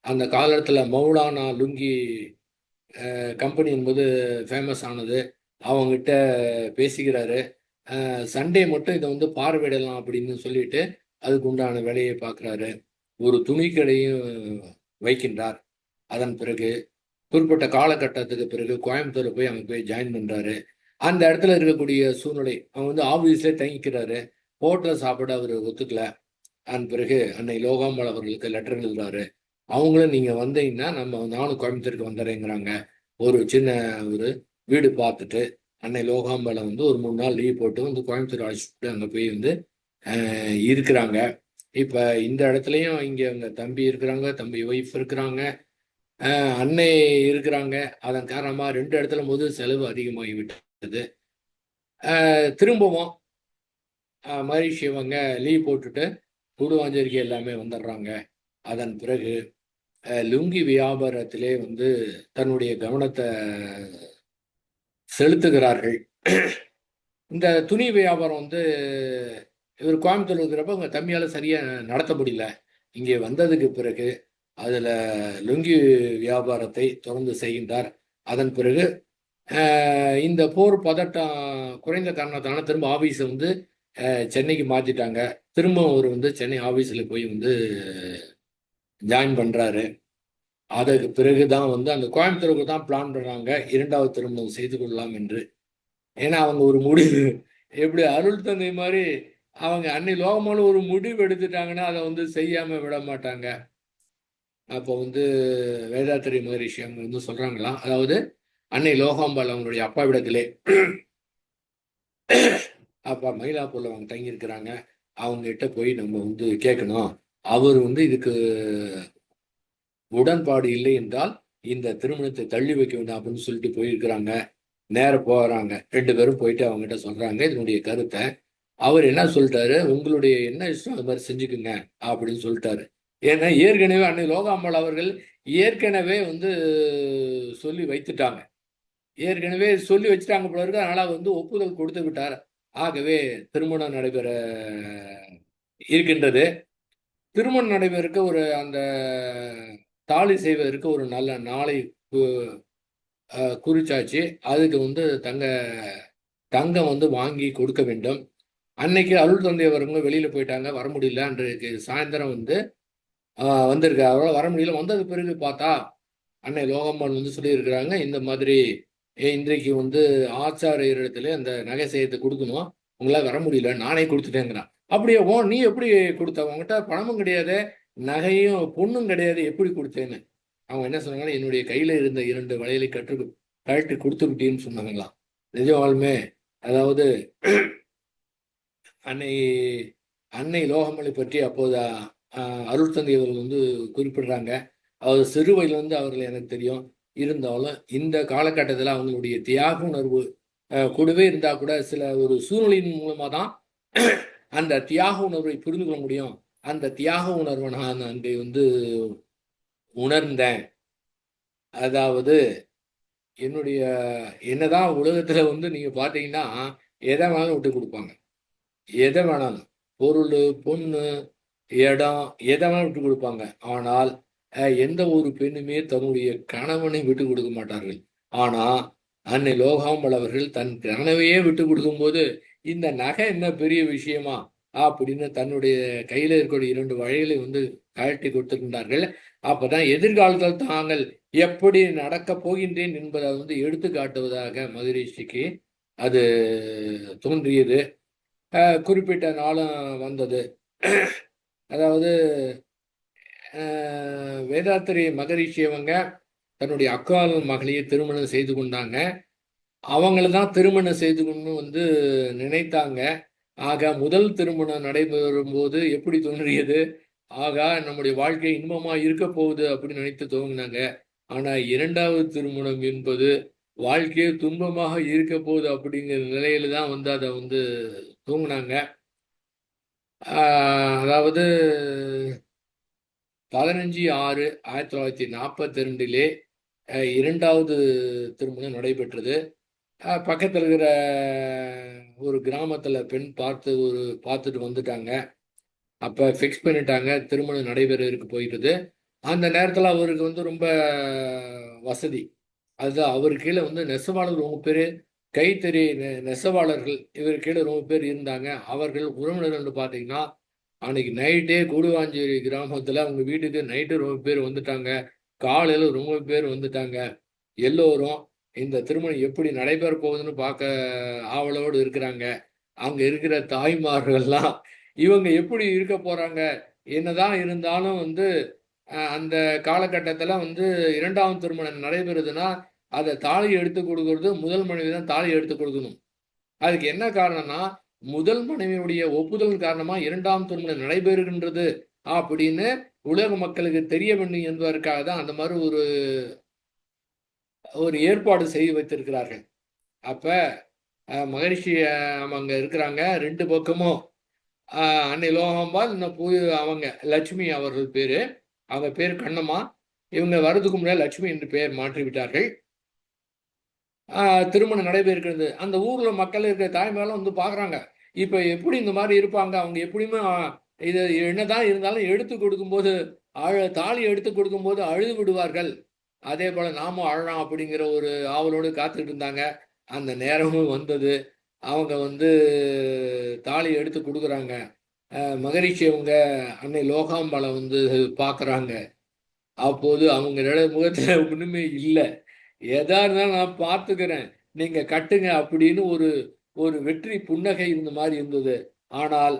அந்த காலத்தில் மௌலானா லுங்கி கம்பெனி என்பது ஃபேமஸ் ஆனது. அவங்ககிட்ட பேசிக்கிறாரு. சண்டே மட்டும் இதை பார்வையிடலாம் அப்படின்னு சொல்லிட்டு அதுக்கு உண்டான வேலையை பார்க்குறாரு. ஒரு துணி கடையும் வைக்கின்றார். அதன் பிறகு குறிப்பிட்ட காலகட்டத்துக்கு பிறகு கோயம்புத்தூர் போய் அங்கே போய் ஜாயின் பண்ணுறாரு. அந்த இடத்துல இருக்கக்கூடிய சூழ்நிலை, அவங்க ஆஃபீஸ்லேயே தங்கிக்கிறாரு. ஹோட்டலில் சாப்பிட அவர் ஒத்துக்கல. அதன் பிறகு அன்னை லோகாம்பாள் அவர்களுக்கு லெட்டர் எழுதுறாரு. அவங்களும் நீங்கள் வந்தீங்கன்னா நானும் கோயம்புத்தூருக்கு வந்துடுறேங்கிறாங்க. ஒரு சின்ன ஒரு வீடு பார்த்துட்டு அன்னை லோகாம்பாளை ஒரு 3 நாள் லீவ் போட்டு கோயம்புத்தூர் அழைச்சிட்டு அங்கே போய் இருக்கிறாங்க. இப்போ இந்த இடத்துலையும் இங்கே அவங்க தம்பி இருக்கிறாங்க, தம்பி ஒய்ஃப் இருக்கிறாங்க, அன்னை இருக்கிறாங்க. அதன் காரணமாக 2 இடத்துல செலவு அதிகமாகி விட்டது. திரும்பவும் மகரிஷி இவங்க லீவ் போட்டுட்டு கூடுவாஞ்சேரிக்கு எல்லாமே வந்துடுறாங்க. அதன் பிறகு லுங்கி வியாபாரத்திலே தன்னுடைய கவனத்தை செலுத்துகிறார்கள். இந்த துணி வியாபாரம் வந்து இவர் கோயம்புத்தூர் இருக்கிறப்ப உங்க தம்பியால சரியா நடத்த முடியல. இங்கே வந்ததுக்கு பிறகு அதுல லுங்கி வியாபாரத்தை தொடர்ந்து செய்கின்றார். அதன் பிறகு இந்த போர் பதட்டம் குறைந்த காரணத்தான திரும்ப ஆபீஸை வந்து சென்னைக்கு மாத்திட்டாங்க. திரும்ப அவர் வந்து சென்னை ஆபீஸில் போய் வந்து ஜாயின் பண்றாரு. அதற்கு பிறகுதான் வந்து அந்த கோயம்புத்தூருக்கு தான் பிளான் பண்றாங்க இரண்டாவது திருமணம் செய்து கொள்ளலாம் என்று. ஏன்னா அவங்க ஒரு முடிவு எப்படி அருள் தந்தை மாதிரி அவங்க அன்னை லோகமால ஒரு முடிவு எடுத்துட்டாங்கன்னா அதை வந்து செய்யாம விட மாட்டாங்க. அப்போ வந்து வேதாத்திரி மகரிஷி அவங்க வந்து சொல்றாங்களாம், அதாவது அன்னை லோகாம்பாள் அவங்களுடைய அப்பாவிடத்திலே அப்பா மயிலாப்பூர்ல அவங்க தங்கியிருக்கிறாங்க. அவங்க கிட்ட போய் நம்ம வந்து கேட்கணும். அவர் வந்து இதுக்கு உடன்பாடு இல்லை என்றால் இந்த திருமணத்தை தள்ளி வைக்க வேண்டும் அப்படின்னு சொல்லிட்டு போயிருக்கிறாங்க. நேரம் போறாங்க. 2 பேரும் போயிட்டு அவங்ககிட்ட சொல்றாங்க இதனுடைய கருத்தை. அவர் என்ன சொல்லிட்டாரு, உங்களுடைய என்ன இஷ்டம் அது மாதிரி செஞ்சுக்குங்க அப்படின்னு சொல்லிட்டாரு. ஏன்னா ஏற்கனவே அன்னை லோகாம்பாள் அவர்கள் ஏற்கனவே வந்து சொல்லி வைத்துட்டாங்க. ஏற்கனவே சொல்லி வச்சுட்டாங்க போல இருக்கு. அதனால வந்து ஒப்புதல் கொடுத்து விட்டார். ஆகவே திருமணம் நடைபெற இருக்கின்றது. திருமணம் நடைபெறக்கு ஒரு அந்த தாலி செய்வதற்கு ஒரு நல்ல நாளை குறிச்சாச்சு. அதுக்கு வந்து தங்கம் வந்து வாங்கி கொடுக்க வேண்டும். அன்னைக்கு அருள் தந்தை அவருங்க வெளியில போயிட்டாங்க, வர முடியல. அன்றைக்கு சாயந்தரம் வந்து வந்திருக்காரு. அவரால் வர முடியல. வந்தது பிறகு பார்த்தா அன்னை லோகம்மாள் வந்து சொல்லியிருக்கிறாங்க, இந்த மாதிரி இன்றைக்கு வந்து ஆச்சாரியரிடத்துல அந்த நகை செய்யத்தை கொடுக்கணும், உங்களால் வர முடியல, நானே கொடுத்துட்டேங்கிறான். அப்படியே நீ எப்படி கொடுத்த? உங்ககிட்ட பணமும் கிடையாது, நகையும் பொண்ணும் கிடையாது, எப்படி கொடுத்தேன்னு. அவங்க என்ன சொன்னாங்கன்னா, என்னுடைய கையில இருந்த 2 வளையலை கழட்டி கொடுத்து விட்டேன்னு சொன்னாங்களாம். நிஜமாலுமே அதாவது அன்னை அன்னை லோகமலை பற்றி அப்போது அருள் தந்தை அவர்கள் வந்து குறிப்பிடுறாங்க. அவர் சிறு வயதிலிருந்து அவர்கள் எனக்கு தெரியும். இருந்தாலும் இந்த காலகட்டத்தில் அவங்களுடைய தியாக உணர்வு கூடவே இருந்தா கூட சில ஒரு சூழ்நிலையின் மூலமா தான் அந்த தியாக உணர்வை புரிந்து கொள்ள முடியும். அந்த தியாக உணர்வை நான் அங்கே வந்து உணர்ந்தேன். அதாவது என்னுடைய என்னதான் உலகத்துல வந்து நீங்க பார்த்தீங்கன்னா எதை வேணாலும் விட்டு கொடுப்பாங்க. எதை வேணாலும் பொருள், பொண்ணு, இடம் எதை வேணாலும் விட்டு கொடுப்பாங்க. ஆனால் எந்த ஒரு பெண்ணுமே தன்னுடைய கணவனை விட்டு கொடுக்க மாட்டார்கள். ஆனா அன்னை லோகாம்பாள் அவர்கள் தன் கனவையே விட்டு கொடுக்கும்போது இந்த நகை என்ன பெரிய விஷயமா அப்படின்னு தன்னுடைய கையில இருக்கக்கூடிய 2 வளையலை வந்து கழட்டி கொடுத்திருக்கின்றார்கள். அப்பதான் எதிர்காலத்தில் தாங்கள் எப்படி நடக்கப் போகின்றேன் என்பதை வந்து எடுத்து காட்டுவதாக மகரிஷிக்கு அது தோன்றியது. குறிப்பிட்ட நாளும் வந்தது. அதாவது வேதாத்திரி மகரிஷி அவங்க தன்னுடைய அக்கால் மகளையை திருமணம் செய்து கொண்டாங்க. அவங்கள தான் திருமணம் செய்து கொண்டு வந்து நினைத்தாங்க. ஆக முதல் திருமணம் நடைபெறும் போது எப்படி தோன்றியது? ஆகா நம்முடைய வாழ்க்கை இன்பமா இருக்க போகுது அப்படின்னு நினைத்து துவங்கினாங்க. ஆனா 2வது திருமணம் என்பது வாழ்க்கையே துன்பமாக இருக்க போகுது அப்படிங்கிற நிலையில தான் வந்து அதை வந்து தூங்கினாங்க. அதாவது 15/6/1942 2வது திருமணம் நடைபெற்றது. பக்கத்தில் இருக்கிற ஒரு கிராமத்தில் பெண் பார்த்துட்டு வந்துட்டாங்க. அப்போ ஃபிக்ஸ் பண்ணிட்டாங்க, திருமணம் நடைபெற இருக்கு போயிட்டது. அந்த நேரத்தில் அவருக்கு வந்து ரொம்ப வசதி. அதுதான் அவர் கீழே வந்து நெசவாளர் ரொம்ப பேர், கைத்தறி நெசவாளர்கள் இவர் கீழே ரொம்ப பேர் இருந்தாங்க. அவர்கள் உறவினர்கள் பார்த்தீங்கன்னா அன்னைக்கு நைட்டே கூடுவாஞ்சேரி கிராமத்தில் அவங்க வீட்டுக்கு நைட்டு ரொம்ப பேர் வந்துட்டாங்க. காலையில் ரொம்ப பேர் வந்துட்டாங்க. எல்லோரும் இந்த திருமணம் எப்படி நடைபெற போகுதுன்னு பார்க்க ஆவலோடு இருக்கிறாங்க. அங்க இருக்கிற தாய்மார்கள்லாம் இவங்க எப்படி இருக்க போறாங்க? என்னதான் இருந்தாலும் வந்து அந்த காலகட்டத்துல வந்து 2வது திருமணம் நடைபெறுதுன்னா, அத தாலி எடுத்து கொடுக்கறது முதல் மனைவி தான் தாலி எடுத்து கொடுக்கணும். அதுக்கு என்ன காரணம்னா, முதல் மனைவியுடைய ஒப்புதல் காரணமா 2வது திருமணம் நடைபெறுகின்றது அப்படின்னு உலக மக்களுக்கு தெரிய வேண்டும் என்பதற்காக தான் அந்த மாதிரி ஒரு ஏற்பாடு செய்து வைத்திருக்கிறார்கள். அப்ப மகரிஷி அவங்க இருக்கிறாங்க. 2 பக்கமும் அன்னை லோகாம்பாள் இன்னும் அவங்க லட்சுமி அவர்கள் பேரு. அவங்க பேர் கண்ணம்மா. இவங்க வர்றதுக்கு முன்னாடி லட்சுமி என்று பெயர் மாற்றி விட்டார்கள். திருமணம் நடைபெறுகிறது. அந்த ஊர்ல மக்கள் இருக்கிற தாய்மாரெல்லாம் வந்து பார்க்குறாங்க. இப்ப எப்படி இந்த மாதிரி இருப்பாங்க? அவங்க எப்படியுமே இது என்னதான் இருந்தாலும் எடுத்து கொடுக்கும்போது தாலி எடுத்து கொடுக்கும்போது அழுது விடுவார்கள். அதே போல நாமும் அழலாம் அப்படிங்கிற ஒரு ஆவலோடு காத்துட்டு இருந்தாங்க. அந்த நேரமும் வந்தது. அவங்க வந்து தாலி எடுத்து கொடுக்குறாங்க. மகரிஷி அவங்க அன்னை லோகாம்பாளை வந்து பார்க்குறாங்க. அப்போது அவங்களோட முகத்துல ஒண்ணுமே இல்ல. எதா இருந்தாலும் நான் பார்த்துக்கிறேன். நீங்க கட்டுங்க அப்படின்னு ஒரு ஒரு வெற்றி புன்னகை இருந்த மாதிரி இருந்தது. ஆனால்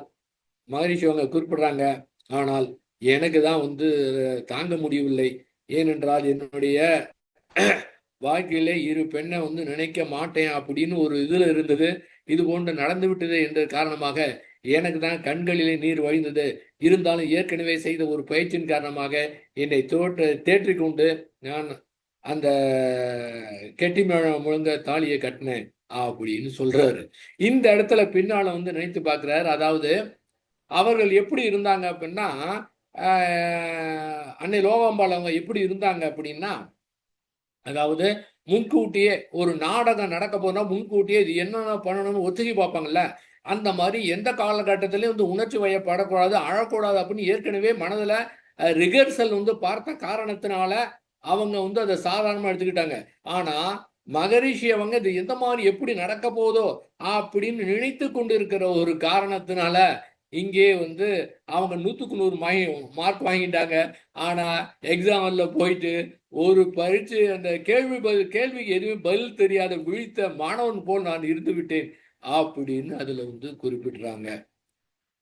மகரிஷி அவங்க குறிப்பிடுறாங்க. ஆனால் எனக்கு தான் வந்து தாங்க முடியவில்லை. ஏனென்றால் என்னுடைய வாழ்க்கையிலே இரு பெண்ணை வந்து நினைக்க மாட்டேன் அப்படின்னு ஒரு இதுல இருந்தது. இது போன்று நடந்து விட்டது என்ற காரணமாக எனக்கு தான் கண்களிலே நீர் வழிந்தது. இருந்தாலும் ஏற்கனவே செய்த ஒரு பயிற்சியின் காரணமாக என்னை தேற்றிக்கொண்டு நான் அந்த கெட்டி முழங்க தாலியை கட்டினேன் அப்படின்னு சொல்றாரு. இந்த இடத்துல பின்னால வந்து நினைத்து பார்க்கிறார். அதாவது அவர்கள் எப்படி இருந்தாங்க அப்படின்னா, அன்னை லோகாம்பாள் அவங்க எப்படி இருந்தாங்க அப்படின்னா, அதாவது முன்கூட்டியே ஒரு நாடகம் நடக்க போனா முன்கூட்டியே இது என்னென்ன பண்ணணும்னு ஒத்திகை பார்ப்பாங்கல்ல, அந்த மாதிரி எந்த காலகட்டத்திலையும் வந்து உணர்ச்சி வயப்படக்கூடாது, அழக்கூடாது அப்படின்னு ஏற்கனவே மனதில் ரிகர்சல் வந்து பார்த்த காரணத்தினால அவங்க வந்து அதை சாதாரணமாக எடுத்துக்கிட்டாங்க. ஆனா மகரிஷி அவங்க இது எந்த மாதிரி எப்படி நடக்க போதோ அப்படின்னு நினைத்து கொண்டிருக்கிற ஒரு காரணத்தினால இங்கே வந்து அவங்க 100க்கு 100 மார்க் வாங்கிட்டாங்க. ஆனா எக்ஸாம்ல போயிட்டு ஒரு பரீட்சை அந்த கேள்விக்கு எதுவுமே பதில் தெரியாத விழித்த மாணவன் போல் நான் இருந்து விட்டேன் அப்படின்னு அதுல வந்து குறிப்பிடுறாங்க.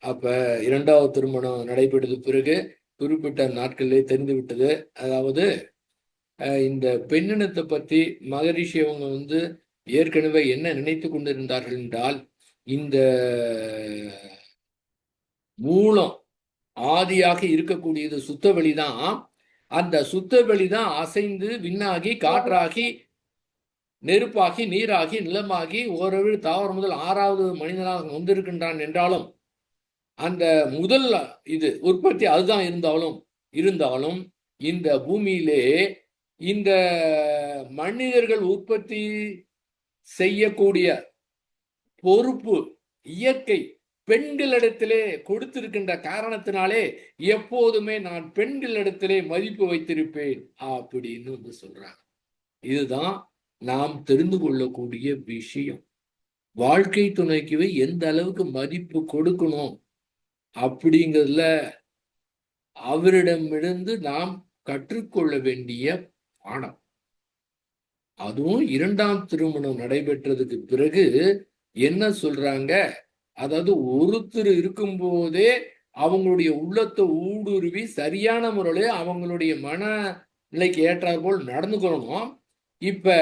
அப்ப 2வது திருமணம் நடைபெற்றது பிறகு குறிப்பிட்ட நாட்களிலே தெரிந்து விட்டது. அதாவது இந்த பெண்ணினத்தை பத்தி மகரிஷி அவங்க வந்து ஏற்கனவே என்ன நினைத்து கொண்டிருந்தார்கள் என்றால், இந்த மூலம் ஆதியாக இருக்கக்கூடியது சுத்த வெளிதான். அந்த சுத்த வெளிதான் அசைந்து விண்ணாகி காற்றாகி நெருப்பாகி நீராகி நிலமாகி ஓரளவு தாவரம் முதல் 6வது மனிதனாக வந்திருக்கின்றான் என்றாலும் அந்த முதல் இது உற்பத்தி அதுதான் இருந்தாலும் இந்த பூமியிலே இந்த மனிதர்கள் உற்பத்தி செய்யக்கூடிய பொறுப்பு இயற்கை பெண்களிடத்திலே கொடுத்திருக்கின்ற காரணத்தினாலே எப்போதுமே நான் பெண்களிடத்திலே மதிப்பு வைத்திருப்பேன் அப்படின்னு வந்து சொல்றாங்க. இதுதான் நாம் தெரிந்து கொள்ளக்கூடிய விஷயம். வாழ்க்கை துணைக்கு எந்த அளவுக்கு மதிப்பு கொடுக்கணும் அப்படிங்கிறதுல அவரிடமிருந்து நாம் கற்றுக்கொள்ள வேண்டிய பாடம். அதுவும் 2ஆம் திருமணம் நடைபெற்றதுக்கு பிறகு என்ன சொல்றாங்க, அதாவது ஒருத்தர் இருக்கும்போதே அவங்களுடைய உள்ளத்தை ஊடுருவி சரியான முறையில அவங்களுடைய மனநிலைக்கு ஏற்றார் போல் நடந்துக்கணும். இப்ப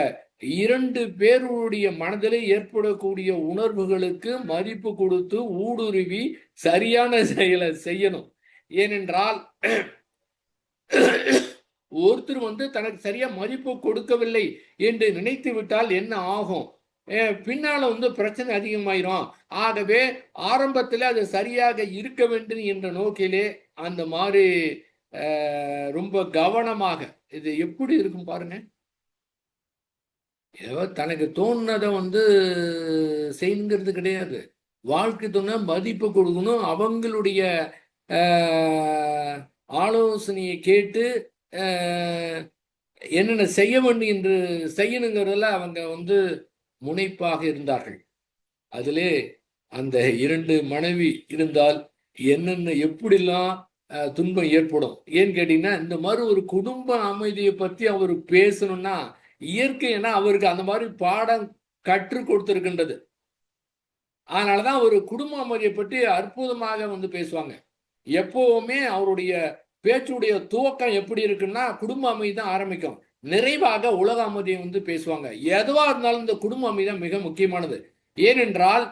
2 பேருடைய மனதிலே ஏற்படக்கூடிய உணர்வுகளுக்கு மதிப்பு கொடுத்து ஊடுருவி சரியான செயலை செய்யணும். ஏனென்றால் ஒருத்தர் வந்து தனக்கு சரியா மதிப்பு கொடுக்கவில்லை என்று நினைத்து விட்டால் என்ன ஆகும்? பின்னால வந்து பிரச்சனை அதிகமாயிரும். ஆகவே ஆரம்பத்தில் அது சரியாக இருக்க வேண்டும் என்ற நோக்கிலே அந்த மாதிரி ரொம்ப கவனமாக இது எப்படி இருக்கும் பாருங்க. ஏதோ தனக்கு தோணுனதை வந்து செய்யுங்கிறது கிடையாது. வாழ்க்கை துணை மதிப்பு கொடுக்கணும். அவங்களுடைய ஆலோசனையை கேட்டு என்னென்ன செய்ய வேண்டும் என்று செய்யணுங்கிறதுல அவங்க வந்து முனைப்பாக இருந்தார்கள். அதிலே அந்த 2 மனைவி இருந்தால் என்னென்ன எப்படிலாம் துன்பம் ஏற்படும். ஏன்னு கேட்டீங்கன்னா இந்த மாதிரி ஒரு குடும்ப அமைதியை பத்தி அவர் பேசணும்னா இயற்கைன்னா அவருக்கு அந்த மாதிரி பாடம் கற்றுக் கொடுத்திருக்கின்றது. அதனாலதான் ஒரு குடும்ப அமைதியை பற்றி அற்புதமாக வந்து பேசுவாங்க. எப்பவுமே அவருடைய பேச்சுடைய துவக்கம் எப்படி இருக்குன்னா குடும்ப அமைதி தான் ஆரம்பிக்கும். நிறைவாக உலக அமைதியை வந்து பேசுவாங்க. எதுவா இருந்தாலும் இந்த குடும்ப அமைதி தான் மிக முக்கியமானது. ஏனென்றால்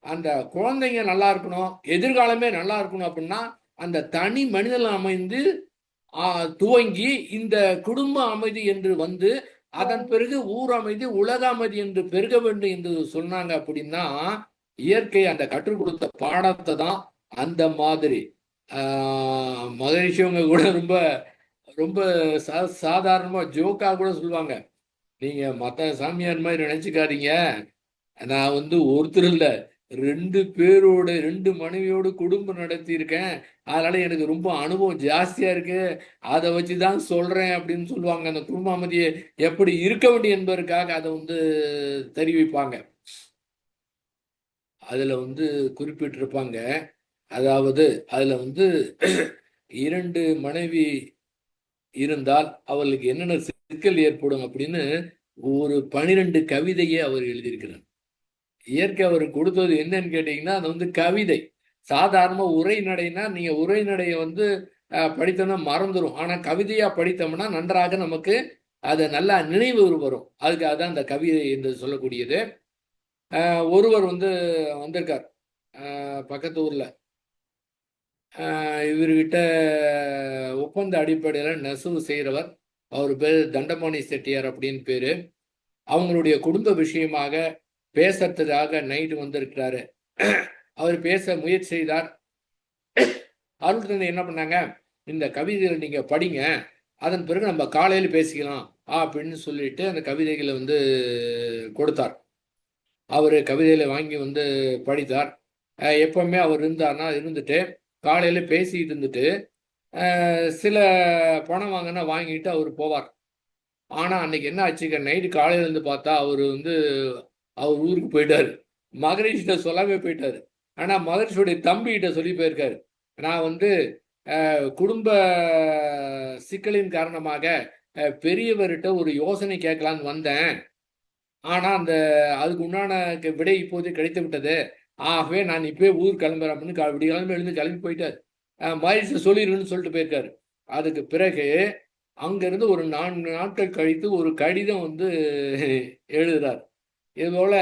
அந்த குழந்தைங்க நல்லா இருக்கணும், எதிர்காலமே நல்லா இருக்கணும் அப்படின்னா அந்த தனி மனிதன் அமைந்து துவங்கி இந்த குடும்ப அமைதி என்று வந்து அதன் பிறகு ஊர் அமைதி உலக அமைதி என்று பெருக வேண்டும் என்று சொன்னாங்க. அப்படின்னா இயற்கை அந்த கற்றுக் கொடுத்த பாடத்தை தான் அந்த மாதிரி மகரிஷிவங்க கூட ரொம்ப ரொம்ப சாதாரணமா ஜோக்கா கூட சொல்லுவாங்க. நீங்க மத்த சாமியார் மாதிரி நினைச்சுக்காதீங்க. நான் வந்து ஒருத்தர் இல்ல, 2 பேரோட 2 மனைவியோடு குடும்பம் நடத்தியிருக்கேன். அதனால எனக்கு ரொம்ப அனுபவம் ஜாஸ்தியா இருக்கு. அதை வச்சுதான் சொல்றேன் அப்படின்னு சொல்லுவாங்க. அந்த குடும்ப அமைதியை எப்படி இருக்க வேண்டும் என்பதற்காக அதை வந்து தெரிவிப்பாங்க. அதுல வந்து குறிப்பிட்டிருப்பாங்க. அதாவது அதுல வந்து 2 மனைவி இருந்தால் அவர்களுக்கு என்னென்ன சிக்கல் ஏற்படும் அப்படின்னு ஒரு 12 கவிதையை அவர் எழுதியிருக்கிறார். இயற்கை அவருக்கு கொடுத்தது என்னன்னு கேட்டீங்கன்னா, அது வந்து கவிதை. சாதாரண உரைநடைனா நீங்க உரைநடையை வந்து படித்தோம்னா மறந்துடும். ஆனா கவிதையா படித்தோம்னா நன்றாக நமக்கு அது நல்லா நினைவு வரும். அதுக்காக தான் அந்த கவிதை என்று சொல்லக்கூடியது. ஒருவர் வந்து வந்திருக்கார் பக்கத்து ஊர்ல. இவர்கிட்ட ஒப்பந்த அடிப்படையில் நெசவு செய்கிறவர். அவர் பேர் தண்டபாணி செட்டியார் அப்படின்னு பேரு. அவங்களுடைய குடும்ப விஷயமாக பேசுறதுக்காக நைட்டு வந்திருக்கிறாரு. அவர் பேச முயற்சி செய்தார். அருள் என்ன பண்ணாங்க, இந்த கவிதைகளை நீங்க படிங்க, அதன் பிறகு நம்ம காலையில பேசிக்கலாம் அப்படின்னு சொல்லிட்டு அந்த கவிதைகளை வந்து கொடுத்தார். அவர் கவிதைகளை வாங்கி வந்து படித்தார். எப்பவுமே அவர் இருந்தார்னா இருந்துட்டு காலையில பேசிட்டு இருந்துட்டு சில பணம் வாங்கினா வாங்கிட்டு அவர் போவார். ஆனா அன்னைக்கு என்ன ஆச்சுங்க, நைட்டு காலையில இருந்து பார்த்தா அவர் வந்து அவர் ஊருக்கு போயிட்டாரு. மகரிஷிட்ட சொல்லாமே போயிட்டாரு. ஆனா மகரிஷியுடைய தம்பிகிட்ட சொல்லி போயிருக்காரு. நான் வந்து குடும்ப சிக்கலின் காரணமாக பெரியவர்கிட்ட ஒரு யோசனை கேட்கலான்னு வந்தேன். ஆனா அந்த அதுக்கு உண்டான விடை இப்போது கிடைத்து விட்டது. ஆகவே நான் இப்பவே ஊர் கிளம்புறேன் அப்படின்னு விடியகாலமே எழுந்து கிளம்பி போயிட்டார். மகரிஷிட்ட சொல்லிடுன்னு சொல்லிட்டு போயிருக்காரு. அதுக்கு பிறகு அங்கிருந்து ஒரு 4 நாட்கள் கழித்து ஒரு கடிதம் வந்து எழுதுறார். இதுபோல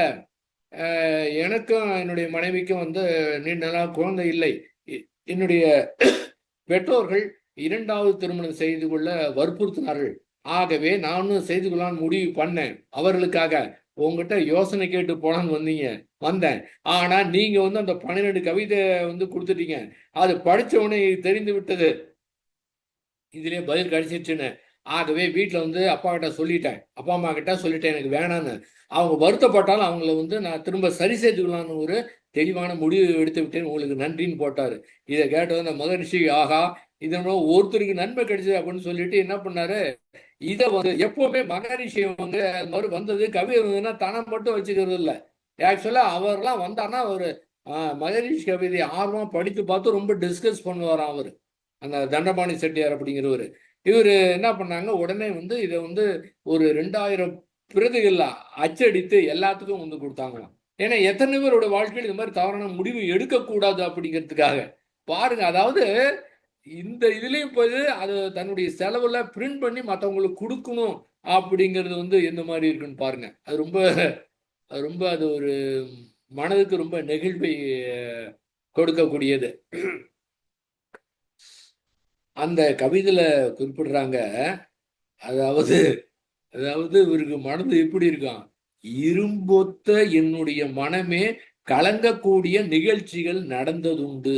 எனக்கும் என்னுடைய மனைவிக்கும் வந்து நீண்ட நாள் குழந்தை இல்லை. என்னுடைய பெற்றோர்கள் 2வது திருமணம் செய்து கொள்ள வற்புறுத்தினார்கள். ஆகவே நானும் செய்து கொள்ளலாம்னு முடிவு பண்ணேன். அவர்களுக்காக உங்ககிட்ட யோசனை கேட்டு போலான்னு வந்தேன். ஆனா நீங்க வந்து அந்த 12 கவிதை வந்து கொடுத்துட்டீங்க. அது படிச்ச உடனே தெரிந்து விட்டது. இதுலயே பதில் கிடைச்சிருச்சுன்னு. ஆகவே வீட்டுல வந்து அப்பா கிட்ட சொல்லிட்டேன். அப்பா அம்மா கிட்ட சொல்லிட்டேன் எனக்கு வேணான்னு. அவங்க வருத்தப்பட்டாலும் அவங்கள வந்து நான் திரும்ப சரி செய்துக்கலாம்னு ஒரு தெளிவான முடிவு எடுத்து விட்டேன். உங்களுக்கு நன்றின்னு போட்டாரு. இதை கேட்டது அந்த மகரிஷி, ஆகா இதன் மூலம் ஒருத்தருக்கு நன்மை கிடைச்சது அப்படின்னு சொல்லிட்டு என்ன பண்ணாரு, இதை வந்து எப்பவுமே மகரிஷி வந்து அது மாதிரி வந்தது கவி வந்ததுன்னா தனம் மட்டும் வச்சுக்கிறது இல்லை. ஆக்சுவலா அவர்லாம் வந்தார்னா ஒரு மகரிஷி கவிதை ஆர்வமா படித்து பார்த்து ரொம்ப டிஸ்கஸ் பண்ணுவாராம் அவரு. அந்த தண்டபாணி செட்டியார் அப்படிங்கிறவர். இவர் என்ன பண்ணாங்க, உடனே வந்து இதை வந்து ஒரு 2000 பிரதிகள் அச்சடித்து எல்லாத்துக்கும் வந்து கொடுத்தாங்களாம். ஏன்னா எத்தனை பேரோட வாழ்க்கையில் இந்த மாதிரி தவறான முடிவு எடுக்கக்கூடாது அப்படிங்கிறதுக்காக. பாருங்க, அதாவது இந்த இதுலயும் போய் அது தன்னுடைய செலவுல பிரிண்ட் பண்ணி மற்றவங்களுக்கு கொடுக்கணும் அப்படிங்கிறது வந்து எந்த மாதிரி இருக்குன்னு பாருங்க. அது ரொம்ப ரொம்ப அது ஒரு மனதுக்கு ரொம்ப நெகிழ்வை கொடுக்கக்கூடியது. அந்த கவிதையில குறிப்பிடுறாங்க, அதாவது அதாவது இவருக்கு மனது எப்படி இருக்கான், இரும்பொத்த என்னுடைய மனமே கலங்கக்கூடிய நிகழ்ச்சிகள் நடந்ததுண்டு.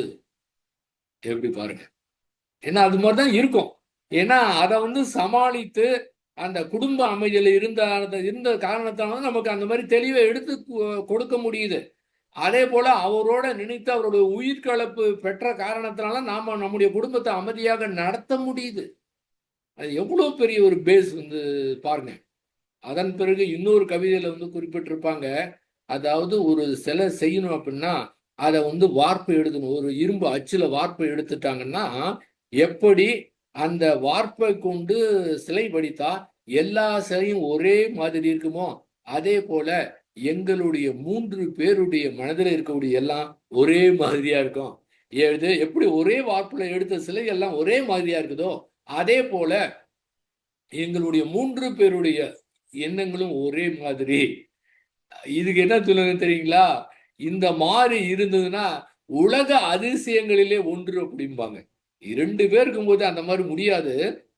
எப்படி பாருங்க. ஏன்னா அது மாதிரிதான் இருக்கும். ஏன்னா அதை வந்து சமாளித்து அந்த குடும்ப அமைதியில இருந்த காரணத்தால நமக்கு அந்த மாதிரி தெளிவை எடுத்து கொடுக்க முடியுது. அதே போல அவரோட நினைத்து அவருடைய உயிர்கலப்பு பெற்ற காரணத்தினால நாம நம்முடைய குடும்பத்தை அமைதியாக நடத்த முடியுது. அது எவ்வளவு பெரிய ஒரு பேஸ் வந்து பாருங்க. அதன் பிறகு இன்னொரு கவிதையில வந்து குறிப்பிட்டிருப்பாங்க, அதாவது ஒரு சிலை செய்யணும் அப்படின்னா அதை வந்து வார்ப்பு எடுக்கணும். ஒரு இரும்பு அச்சுல வார்ப்பு எடுத்துட்டாங்கன்னா எப்படி அந்த வார்ப்பை கொண்டு சிலை வடித்தா எல்லா சிலையும் ஒரே மாதிரி இருக்குமோ, அதே போல எங்களுடைய 3 பேருடைய மனதில் இருக்கக்கூடிய எல்லாம் ஒரே மாதிரியா இருக்கும். எப்படி ஒரே வார்ப்புல எடுத்த சிலை எல்லாம் ஒரே மாதிரியா இருக்குதோ, அதே போல எங்களுடைய 3 பேருடைய எண்ணங்களும் ஒரே மாதிரி. இதுக்கு என்ன சொல்லுங்க தெரியுங்களா, இந்த மாதிரி இருந்ததுன்னா உலக அதிசயங்களிலே ஒன்று அப்படிம்பாங்க. 2 பேர் இருக்கும்போது அந்த மாதிரி முடியாது.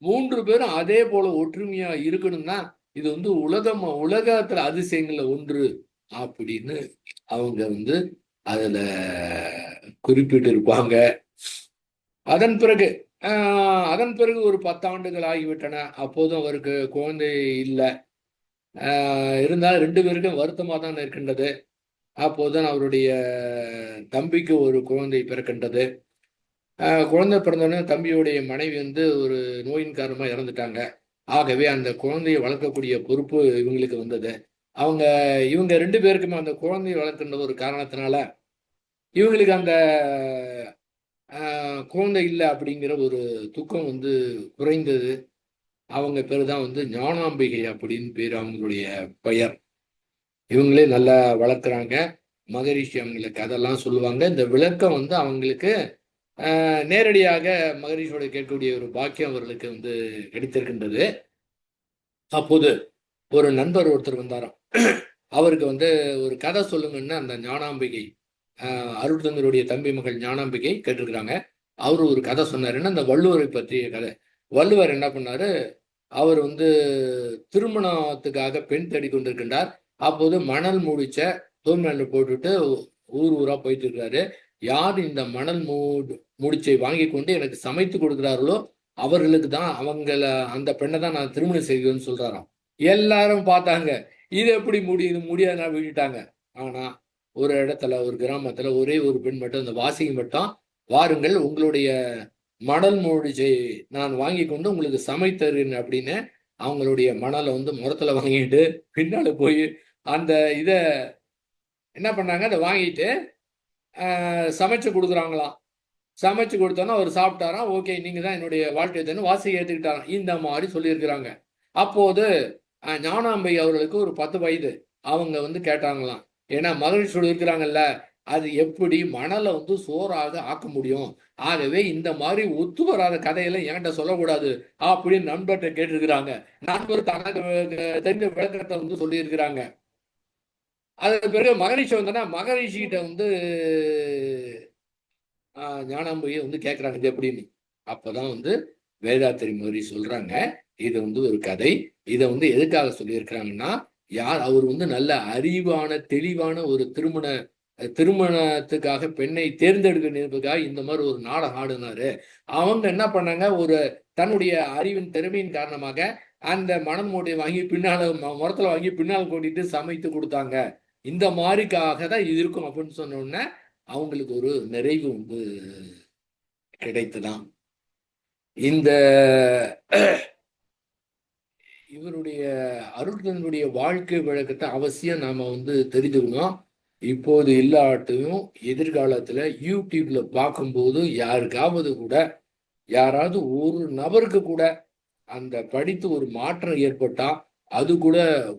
3 பேரும் அதே போல ஒற்றுமையா இருக்கணும்னா இது வந்து உலகத்துல அதிசயங்கள்ல ஒன்று அப்படின்னு அவங்க வந்து அதுல குறிப்பிட்டு இருப்பாங்க. அதன் பிறகு அதன் பிறகு ஒரு 10 ஆண்டுகள் ஆகிவிட்டன. அப்போதும் அவருக்கு குழந்தை இல்லை. இருந்தாலும் 2 பேருக்கும் வருத்தமாக தான் இருக்கின்றது. அப்போதுதான் அவருடைய தம்பிக்கு ஒரு குழந்தை பிறக்கின்றது. குழந்தை பிறந்தோடனே தம்பியுடைய மனைவி வந்து ஒரு நோயின் காரணமாக இறந்துட்டாங்க. ஆகவே அந்த குழந்தையை வளர்க்கக்கூடிய பொறுப்பு இவங்களுக்கு வந்தது. இவங்க 2 பேருக்குமே அந்த குழந்தையை வளர்க்கின்ற ஒரு காரணத்தினால இவங்களுக்கு அந்த குழந்தை இல்லை அப்படிங்கிற ஒரு துக்கம் வந்து குறைந்தது. அவங்க பேர் தான் வந்து ஞானாம்பிகை அப்படின்னு பேர் அவங்களுடைய பெயர். இவங்களே நல்லா வளர்க்குறாங்க. மகரிஷி அவங்களுக்கு அதெல்லாம் சொல்லுவாங்க. இந்த விளக்கம் வந்து அவங்களுக்கு நேரடியாக மகரிஷியோட கேட்கக்கூடிய ஒரு பாக்கியம் அவர்களுக்கு வந்து கிடைத்திருக்கின்றது. அப்போது ஒரு நண்பர் ஒருத்தர் வந்தாராம். அவருக்கு வந்து ஒரு கதை சொல்லுங்கன்னு அந்த ஞானாம்பிகை அருட்தந்தருடைய தம்பி மகள் ஞானாம்பிகை கேட்டிருக்கிறாங்க. அவரு ஒரு கதை சொன்னாருன்னா அந்த வள்ளுவரை பற்றிய கதை. வள்ளுவர் என்ன பண்ணாரு, அவர் வந்து திருமணத்துக்காக பெண் தேடி கொண்டிருக்கின்றார். அப்போது மணல் முடிச்ச தோல்மேல போட்டுட்டு ஊர் ஊரா போயிட்டு இருக்காரு. யார் இந்த மணல் முடிச்சை வாங்கி கொண்டு எனக்கு சமைத்து கொடுக்கிறார்களோ அவர்களுக்கு தான் அந்த பெண்ணை தான் நான் திருமணம் செய்வேன்னு சொல்றாராம். எல்லாரும் பார்த்தாங்க. இது எப்படி முடியுது, முடியாதுன்னா விட்டுட்டாங்க. ஆனா ஒரு இடத்துல ஒரு கிராமத்துல ஒரே ஒரு பெண் மட்டும் அந்த வாசிக்கு மட்டும், வாருங்கள் உங்களுடைய மணல் மூடிச்சை நான் வாங்கி கொண்டு உங்களுக்கு சமைத்தருன் அப்படின்னு அவங்களுடைய மணலை வந்து முறத்துல வாங்கிட்டு பின்னால போய் அந்த இத என்ன பண்ணாங்க, அதை வாங்கிட்டு சமைச்சு கொடுக்குறாங்களாம். சமைச்சு கொடுத்தோன்னா அவர் சாப்பிட்டாராம். ஓகே, நீங்க தான் என்னுடைய வாழ்க்கை தன்னு வாசியை ஏற்றுக்கிட்டாராம். இந்த மாதிரி சொல்லியிருக்கிறாங்க. அப்போது ஞானாம்பை அவர்களுக்கு ஒரு 10 வயது. அவங்க வந்து கேட்டாங்களாம், ஏன்னா மகிழ்ச்சியோடு இருக்கிறாங்கல்ல, அது எப்படி மணலை வந்து சோறாக ஆக்க முடியும்? ஆகவே இந்த மாதிரி ஒத்து வராத கதையெல்லாம் என்கிட்ட சொல்லக்கூடாது அப்படின்னு நண்பர்கிட்ட கேட்டிருக்கிறாங்க. நண்பர் தனக்கு தெரிஞ்ச விளக்கத்தை வந்து சொல்லியிருக்கிறாங்க. அதுக்கு பிறகு மகரிஷி வந்தோன்னா மகரிஷி கிட்ட வந்து ஞானாம்பிகை வந்து கேட்குறாங்க இது எப்படின்னு. அப்பதான் வந்து வேதாத்திரி மாதிரி சொல்றாங்க, இது வந்து ஒரு கதை. இதை வந்து எதுக்காக சொல்லியிருக்கிறாங்கன்னா, அவர் வந்து நல்ல அறிவான தெளிவான ஒரு திருமணத்துக்காக பெண்ணை தேர்ந்தெடுக்கிறதுக்காக இந்த மாதிரி ஒரு நாடகம் ஆடினாரு. அவங்க என்ன பண்ணாங்க, ஒரு தன்னுடைய அறிவின் திறமையின் காரணமாக அந்த மணல் மூட்டையை வாங்கி பின்னால முறத்துல வாங்கி பின்னால் கொண்டிட்டு சமைத்து கொடுத்தாங்க. இந்த மாதிரிக்காக தான் இது இருக்கும் அப்படின்னு சொன்ன உடனே அவங்களுக்கு ஒரு நிறைவு வந்து கிடைத்துதான். இந்த இவருடைய அருட்தனுடைய வாழ்க்கை வழக்கத்தை அவசியம் நாம வந்து தெரிஞ்சுக்கணும். இப்போது இல்லாட்டையும் எதிர்காலத்துல யூடியூப்ல பார்க்கும்போது யாராவது ஒரு நபருக்கு கூட அந்த படித்து ஒரு மாற்றம் ஏற்பட்டா அது கூட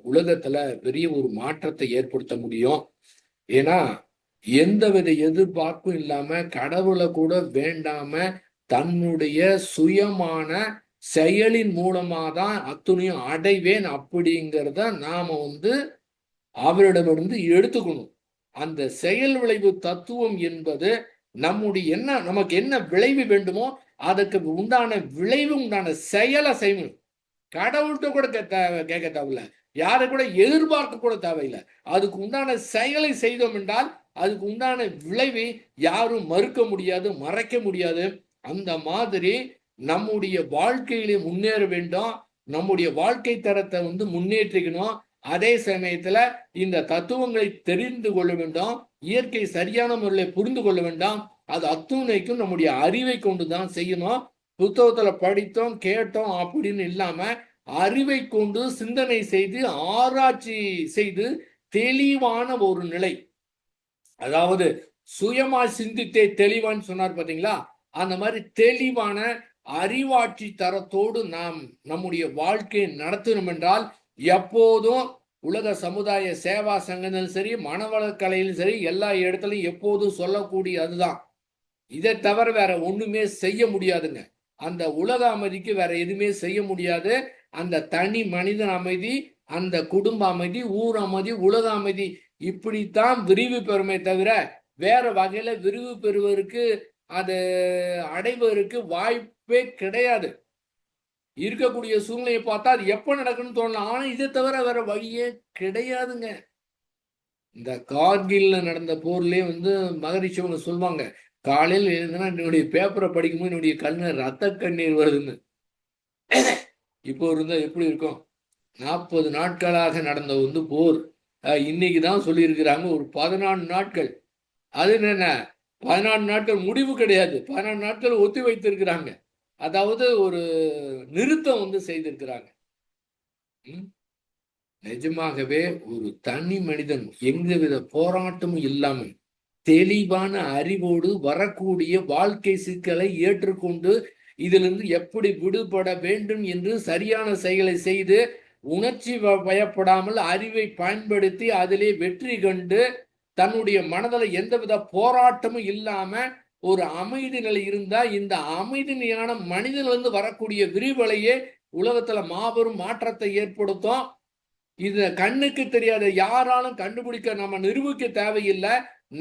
உலகத்துல பெரிய ஒரு மாற்றத்தை ஏற்படுத்த முடியும். ஏன்னா எந்தவித எதிர்பார்ப்பும் இல்லாம கடவுளை கூட வேண்டாம தன்னுடைய சுயமான செயலின் மூலமா தான் அத்துணையும் அடைவேன் அப்படிங்கிறத நாம வந்து அவரிடமிருந்து எடுத்துக்கணும். அந்த செயல் விளைவு தத்துவம் என்பது நமக்கு என்ன விளைவு வேண்டுமோ அதுக்கு உண்டான விளைவு உண்டான செயலை செய்யணும். கடவுள்கிட்ட கூட கேட்க தேவையில்லை, யாரை கூட எதிர்பார்க்க கூட தேவையில்லை. அதுக்கு உண்டான செயலை செய்தோம் என்றால் அதுக்கு உண்டான விளைவை யாரும் மறுக்க முடியாது, மறைக்க முடியாது. அந்த மாதிரி நம்முடைய வாழ்க்கையிலே முன்னேற வேண்டும், நம்முடைய வாழ்க்கை தரத்தை வந்து முன்னேற்றிக்கணும். அதே சமயத்துல இந்த தத்துவங்களை தெரிந்து கொள்ள வேண்டும், இயற்கை சரியான முறையில் புரிந்து கொள்ள வேண்டாம். அது அத்துணைக்கும் நம்முடைய அறிவை கொண்டுதான் செய்யணும். புத்தகத்துல படித்தோம் கேட்டோம் அப்படின்னு இல்லாம அறிவை கொண்டு சிந்தனை செய்து ஆராய்ச்சி செய்து தெளிவான ஒரு நிலை, அதாவது சுயமா சிந்தித்தே தெளிவான்னு சொன்னார் பாத்தீங்களா, அந்த மாதிரி தெளிவான அறிவாட்சி தரத்தோடு நாம் நம்முடைய வாழ்க்கையை நடத்தணும் என்றால் எப்போதும் உலக சமுதாய சேவா சங்கங்களும் சரி, மனவளக்கலையிலும் சரி, எல்லா இடத்துலையும் எப்போதும் சொல்லக்கூடிய அதுதான். இதை தவிர வேற ஒண்ணுமே செய்ய முடியாதுங்க. அந்த உலக அமைதிக்கு வேற எதுவுமே செய்ய முடியாது. அந்த தனி மனிதன் அமைதி, அந்த குடும்ப அமைதி, ஊர் அமைதி, உலக அமைதி இப்படித்தான் விரிவு பெறுமே தவிர வேற வகையில விரிவு பெறுவதற்கு அது அடைவதற்கு வாய்ப்பே கிடையாது. இருக்கக்கூடிய சூழ்நிலையை பார்த்தா அது எப்ப நடக்குன்னு தோணலாம். ஆனா இதை தவிர வேற வழியே கிடையாதுங்க. இந்த கார்கில்ல நடந்த போர்லயே வந்து மகரிஷி அவங்க சொல்லுவாங்க, காலையில் எழுதுனா என்னுடைய பேப்பரை படிக்கும்போது என்னுடைய கண்ணு ரத்த கண்ணீர் வருதுன்னு. இப்போ இருந்தா எப்படி இருக்கும்? 40 நாட்களாக நடந்த வந்து போர். இன்னைக்கு தான் சொல்லியிருக்கிறாங்க ஒரு 14 நாட்கள். அது என்ன, 14 நாட்கள் முடிவு கிடையாது, 14 நாட்கள் ஒத்தி வைத்திருக்கிறாங்க. அதாவது ஒரு நிறுத்தம் வந்து செய்திருக்கிறாங்க. நிஜமாகவே ஒரு தனி மனிதன் எந்தவித போராட்டமும் இல்லாமல் தெளிவான அறிவோடு வரக்கூடிய வாழ்க்கை சிக்கலை ஏற்றுக்கொண்டு இதிலிருந்து எப்படி விடுபட வேண்டும் என்று சரியான செயலை செய்து உணர்ச்சி பயப்படாமல் அறிவை பயன்படுத்தி அதிலே வெற்றி கண்டு தன்னுடைய மனதில் எந்தவித போராட்டமும் இல்லாம ஒரு அமைதி நிலை இருந்தா இந்த அமைதி நிலையான மனிதனிலிருந்து வரக்கூடிய விரிவலையே உலகத்துல மாபெரும் மாற்றத்தை ஏற்படுத்தும். இது கண்ணுக்கு தெரியாத யாராலும் கண்டுபிடிக்க நம்ம நிரூபிக்க தேவையில்லை.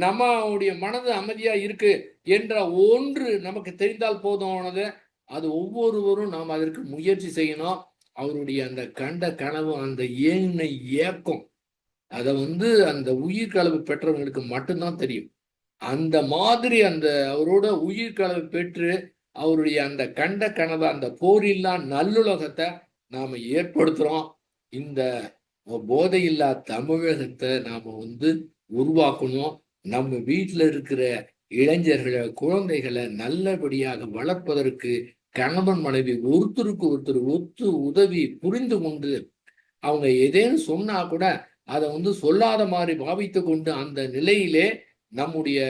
நம்முடைய மனது அமைதியா இருக்கு என்ற ஒன்று நமக்கு தெரிந்தால் போதுமானது. அது ஒவ்வொருவரும் நாம் அதற்கு முயற்சி செய்யணும். அவருடைய அந்த கண்ட கனவு, அந்த ஏனை ஏக்கம், அதை வந்து அந்த உயிர் கலவு பெற்றவங்களுக்கு மட்டும்தான் தெரியும். அந்த மாதிரி அந்த அவரோட உயிர் கலவு பெற்று அவருடைய அந்த கண்ட கனவு, அந்த போரில்லா நல்லுலகத்தை நாம ஏற்படுத்துறோம். இந்த போதையில்லா தமிழகத்தை நாம வந்து உருவாக்கணும். நம்ம வீட்டில் இருக்கிற இளைஞர்களை, குழந்தைகளை நல்லபடியாக வளர்ப்பதற்கு கணவன் மனைவி ஒருத்தருக்கு ஒருத்தர் ஒத்து உதவி புரிந்து கொண்டு அவங்க எதேன்னு சொன்னா கூட அதை வந்து சொல்லாத மாதிரி பாவித்து கொண்டு அந்த நிலையிலே நம்முடைய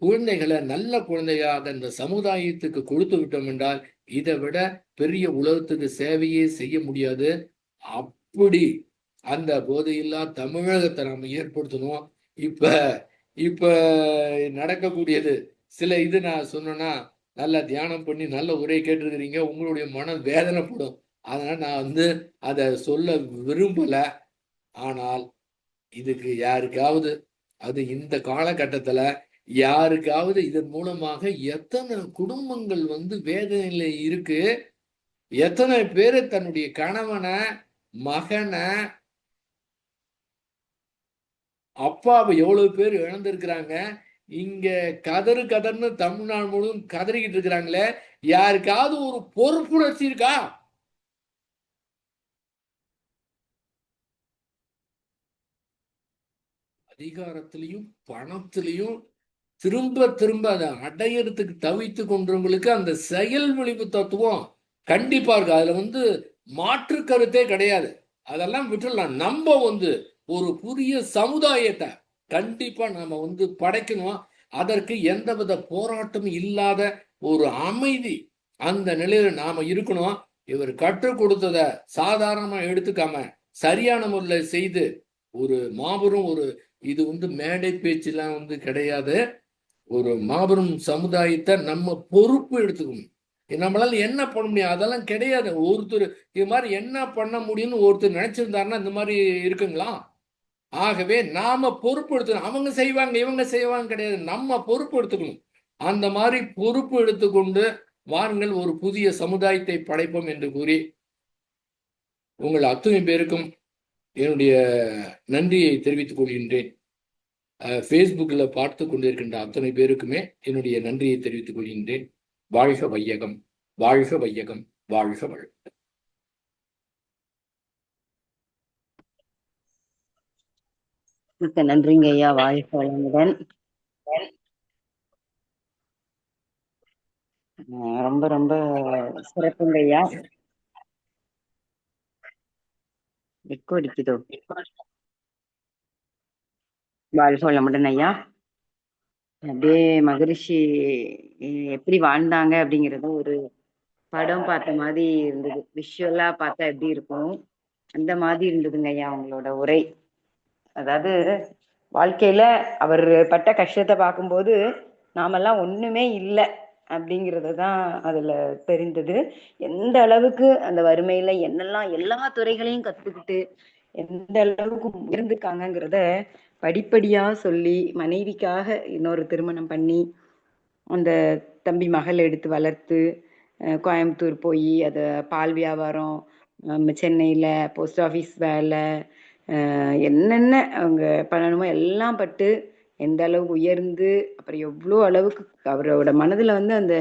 குழந்தைகளை நல்ல குழந்தையாக இந்த சமுதாயத்துக்கு கொடுத்து விட்டோம் என்றால் இதை விட பெரிய உலகத்துக்கு சேவையே செய்ய முடியாது. அப்படி அந்த போதையில்லா தமிழகத்தை நம்ம ஏற்படுத்தணும். இப்ப இப்ப நடக்கக்கூடியது சில இது நான் சொன்னேன்னா நல்லா தியானம் பண்ணி நல்ல உரை கேட்டிருக்கிறீங்க, உங்களுடைய மனம் வேதனைப்படும். அதனால நான் வந்து அதை சொல்ல விரும்பல. ஆனால் இதுக்கு யாருக்காவது, அது இந்த காலகட்டத்துல யாருக்காவது இதன் மூலமாக எத்தனை குடும்பங்கள் வந்து வேதனையில இருக்கு, எத்தனை பேரு தன்னுடைய கணவனை, மகனை, அப்பாவை எவ்வளவு பேர் இழந்திருக்கிறாங்க. இங்க கதறு கதர்னு தமிழ்நாடு முழுவதும் கதறிக்கிட்டு இருக்கிறாங்களே, யாருக்காவது ஒரு பொறுப்புணர்ச்சி இருக்கா? அதிகாரத்திலையும் பணத்திலையும் திரும்ப திரும்ப அதை அடையறதுக்கு தவித்து கொண்டவங்களுக்கு அந்த செயல் விழிப்பு தத்துவம் கண்டிப்பா இருக்கு. அதுல வந்து மாற்று கருத்தே கிடையாது. அதெல்லாம் விட்டுடலாம். நம்ம வந்து ஒரு புதிய சமுதாயத்தை கண்டிப்பா நாம வந்து படைக்கணும். அதற்கு எந்தவித போராட்டமும் இல்லாத ஒரு அமைதி அந்த நிலையில நாம இருக்கணும். இவர் கற்றுக் கொடுத்ததை சாதாரணமா எடுத்துக்காம சரியான முறையில் செய்து ஒரு மாபெரும் ஒரு இது வந்து மேடை பேச்செல்லாம் வந்து கிடையாது. ஒரு மாபெரும் சமுதாயத்தை நம்ம பொறுப்பு எடுத்துக்கணும். நம்மளால என்ன பண்ண முடியும் அதெல்லாம் கிடையாது. ஒருத்தர் இது மாதிரி என்ன பண்ண முடியும்னு ஒருத்தர் நினைச்சிருந்தாருன்னா இந்த மாதிரி இருக்குங்களா? ஆகவே நாம பொறுப்பு எடுத்துக்கணும். அவங்க செய்வாங்க இவங்க செய்வாங்க கிடையாது, நம்ம பொறுப்பு எடுத்துக்கணும். அந்த மாதிரி பொறுப்பு எடுத்துக்கொண்டு வாருங்கள் ஒரு புதிய சமுதாயத்தை படைப்போம் என்று கூறி உங்கள் அத்துணை பேருக்கும் என்னுடைய நன்றியை தெரிவித்துக் கொள்கின்றேன். ஃபேஸ்புக்கில் பார்த்து கொண்டிருக்கின்ற அத்தனை பேருக்குமே என்னுடைய நன்றியை தெரிவித்துக் கொள்கின்றேன். வாழ்க வையகம், வாழ்க வையகம், வாழ்க வளம். மிக்க நன்றிங்க ஐயா. வாழ்க வளமுடன். ரொம்ப ரொம்ப சிறப்புங்க ஐயா. எக்கோ அடிக்குதோ? வாழ்க வளமுடன் ஐயா. அப்படியே மகரிஷி எப்படி வாழ்ந்தாங்க அப்படிங்கிறது ஒரு படம் பார்த்த மாதிரி இருந்தது. விஷுவலா பார்த்தா எப்படி இருக்கும் அந்த மாதிரி இருந்ததுங்க ஐயா அவங்களோட உரை. அதாவது வாழ்க்கையில அவர் பட்ட கஷ்டத்தை பார்க்கும்போது நாமெல்லாம் ஒண்ணுமே இல்லை அப்படிங்கிறது தான் அதுல தெரிந்தது. எந்த அளவுக்கு அந்த வறுமையில என்னெல்லாம் எல்லா துறைகளையும் கத்துக்கிட்டு எந்த அளவுக்கு உயர்ந்திருக்காங்கிறத படிப்படியா சொல்லி மனைவிக்காக இன்னொரு திருமணம் பண்ணி அந்த தம்பி மகள் எடுத்து வளர்த்து கோயம்புத்தூர் போய் அதை பால் வியாபாரம், சென்னையில போஸ்ட் ஆஃபீஸ் வேலை, என்னென்ன அவங்க பண்ணணுமோ எல்லாம் பட்டு எந்த அளவுக்கு உயர்ந்து அப்புறம் எவ்வளோ அளவுக்கு அவரோட மனதுல வந்து அந்த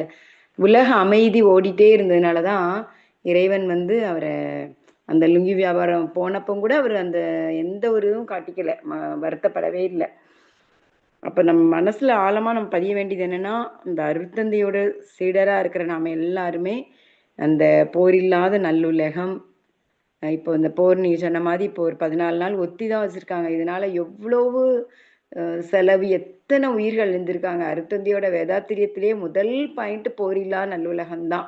உலக அமைதி ஓடிட்டே இருந்ததுனாலதான் இறைவன் வந்து அவரை அந்த லுங்கி வியாபாரம் போனப்போ கூட அவர் அந்த எந்த ஒரு இதுவும் காட்டிக்கல, வருத்தப்படவே இல்லை. அப்ப நம்ம மனசுல ஆழமா நம்ம பதிய வேண்டியது என்னன்னா, இந்த அருட்தந்தையோட சீடரா இருக்கிற நாம எல்லாருமே அந்த போரில்லாத நல்லுலகம், இப்போ இந்த போர் நீங்க சொன்ன மாதிரி இப்போ ஒரு 14 நாள் ஒத்தி தான் வச்சிருக்காங்க. இதனால எவ்வளவு செலவு, எத்தனை உயிர்கள் இருந்திருக்காங்க. அருட்தந்தையோட வேதாத்திரியத்திலேயே முதல் பாயிண்ட் போரில்லா நல்லுலகம் தான்.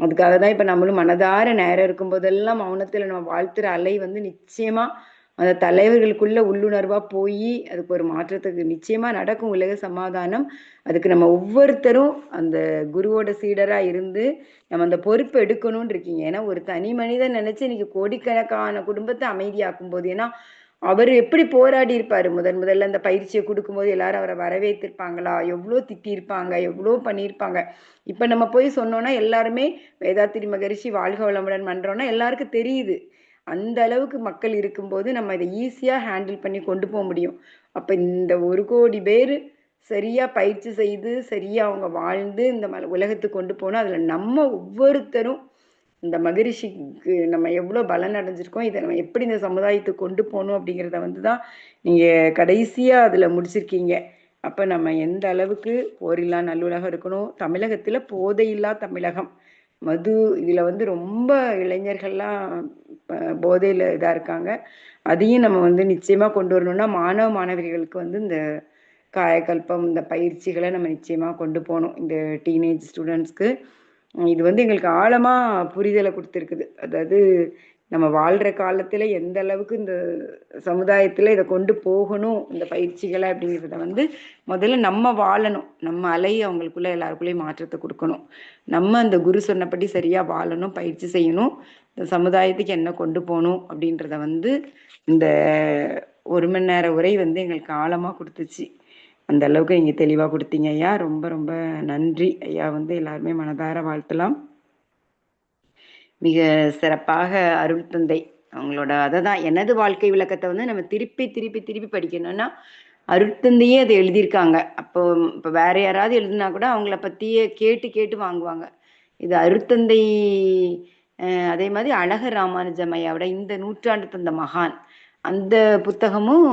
அதுக்காக தான் இப்ப நம்மளும் மனதார நேரம் இருக்கும் போதெல்லாம் மௌனத்துல நம்ம வாழ்த்துற அலை வந்து நிச்சயமா அந்த தலைவர்களுக்குள்ள உள்ளுணர்வா போய் அதுக்கு ஒரு மாற்றத்துக்கு நிச்சயமா நடக்கும். உலக சமாதானம். அதுக்கு நம்ம ஒவ்வொருத்தரும் அந்த குருவோட சீடரா இருந்து நம்ம அந்த பொறுப்பு எடுக்கணும்னு இருக்கீங்க. ஏன்னா ஒரு தனி மனிதன் நினைச்சு இன்னைக்கு கோடிக்கணக்கான குடும்பத்தை அமைதியாக்கும் போது, ஏன்னா அவர் எப்படி போராடி இருப்பாரு. முதல்ல அந்த பயிற்சியை கொடுக்கும்போது எல்லாரும் அவரை வரவேற்றிருப்பாங்களா, எவ்வளோ திட்டியிருப்பாங்க, எவ்வளோ பண்ணியிருப்பாங்க. இப்ப நம்ம போய் சொன்னோம்னா எல்லாருமே வேதாத்திரி மகரிஷி வாழ்க வளமுடன் பண்றோம்னா எல்லாருக்கும் தெரியுது. அந்த அளவுக்கு மக்கள் இருக்கும்போது நம்ம இதை ஈஸியா ஹேண்டில் பண்ணி கொண்டு போக முடியும். அப்ப இந்த 1 கோடி பேரு சரியா பயிற்சி செய்து சரியா அவங்க வாழ்ந்து இந்த உலகத்துக்கு கொண்டு போனோம். அதுல நம்ம ஒவ்வொருத்தரும் இந்த மகரிஷிக்கு நம்ம எவ்வளவு பலன் அடைஞ்சிருக்கோம், இதை நம்ம எப்படி இந்த சமுதாயத்துக்கு கொண்டு போகணும் அப்படிங்கிறத வந்துதான் நீங்க கடைசியா அதுல முடிச்சிருக்கீங்க. அப்ப நம்ம எந்த அளவுக்கு போரில்லா நல்லுலகம் இருக்கணும், தமிழகத்துல போதையில்லா தமிழகம், மது இதுல வந்து ரொம்ப இளைஞர்கள்லாம் போதையில இதா இருக்காங்க. அதையும் நம்ம வந்து நிச்சயமா கொண்டு வரணும்னா மாணவ மாணவிகளுக்கு வந்து இந்த காயகல்பம் இந்த பயிற்சிகளை நம்ம நிச்சயமா கொண்டு போகணும். இந்த டீனேஜ் ஸ்டூடெண்ட்ஸ்க்கு இது வந்து எங்களுக்கு ஆழமா புரிதலை கொடுத்துருக்குது. அதாவது நம்ம வாழ்ற காலத்துல எந்த அளவுக்கு இந்த சமுதாயத்துல இதை கொண்டு போகணும் இந்த பயிற்சிகளை அப்படிங்கிறத வந்து முதல்ல நம்ம வாழணும். நம்ம அலை அவங்களுக்குள்ள எல்லாருக்குள்ளேயும் மாற்றத்தை கொடுக்கணும். நம்ம அந்த குரு சொன்னபடி சரியா வாழணும், பயிற்சி செய்யணும், இந்த சமுதாயத்துக்கு என்ன கொண்டு போகணும் அப்படின்றத வந்து இந்த 1 மணி நேர உரை வந்து எங்களுக்கு ஆழமா கொடுத்துச்சு. அந்த அளவுக்கு நீங்க தெளிவா கொடுத்தீங்க ஐயா. ரொம்ப ரொம்ப நன்றி ஐயா. வந்து எல்லாருமே மனதார வாழ்த்தலாம். மிக சிறப்பாக அருள் தந்தை அவங்களோட அததான் எனது வாழ்க்கை விளக்கத்தை வந்து நம்ம திருப்பி திருப்பி திருப்பி படிக்கணும்னா அருட்தந்தையே அதை எழுதியிருக்காங்க. அப்போ இப்போ வேற யாராவது எழுதினா கூட அவங்கள பத்தியே கேட்டு கேட்டு வாங்குவாங்க. இது அருட்தந்தை. அதே மாதிரி அழகர் ராமானுஜம் ஐயாவோட இந்த நூற்றாண்டு தந்த மகான் அந்த புத்தகமும்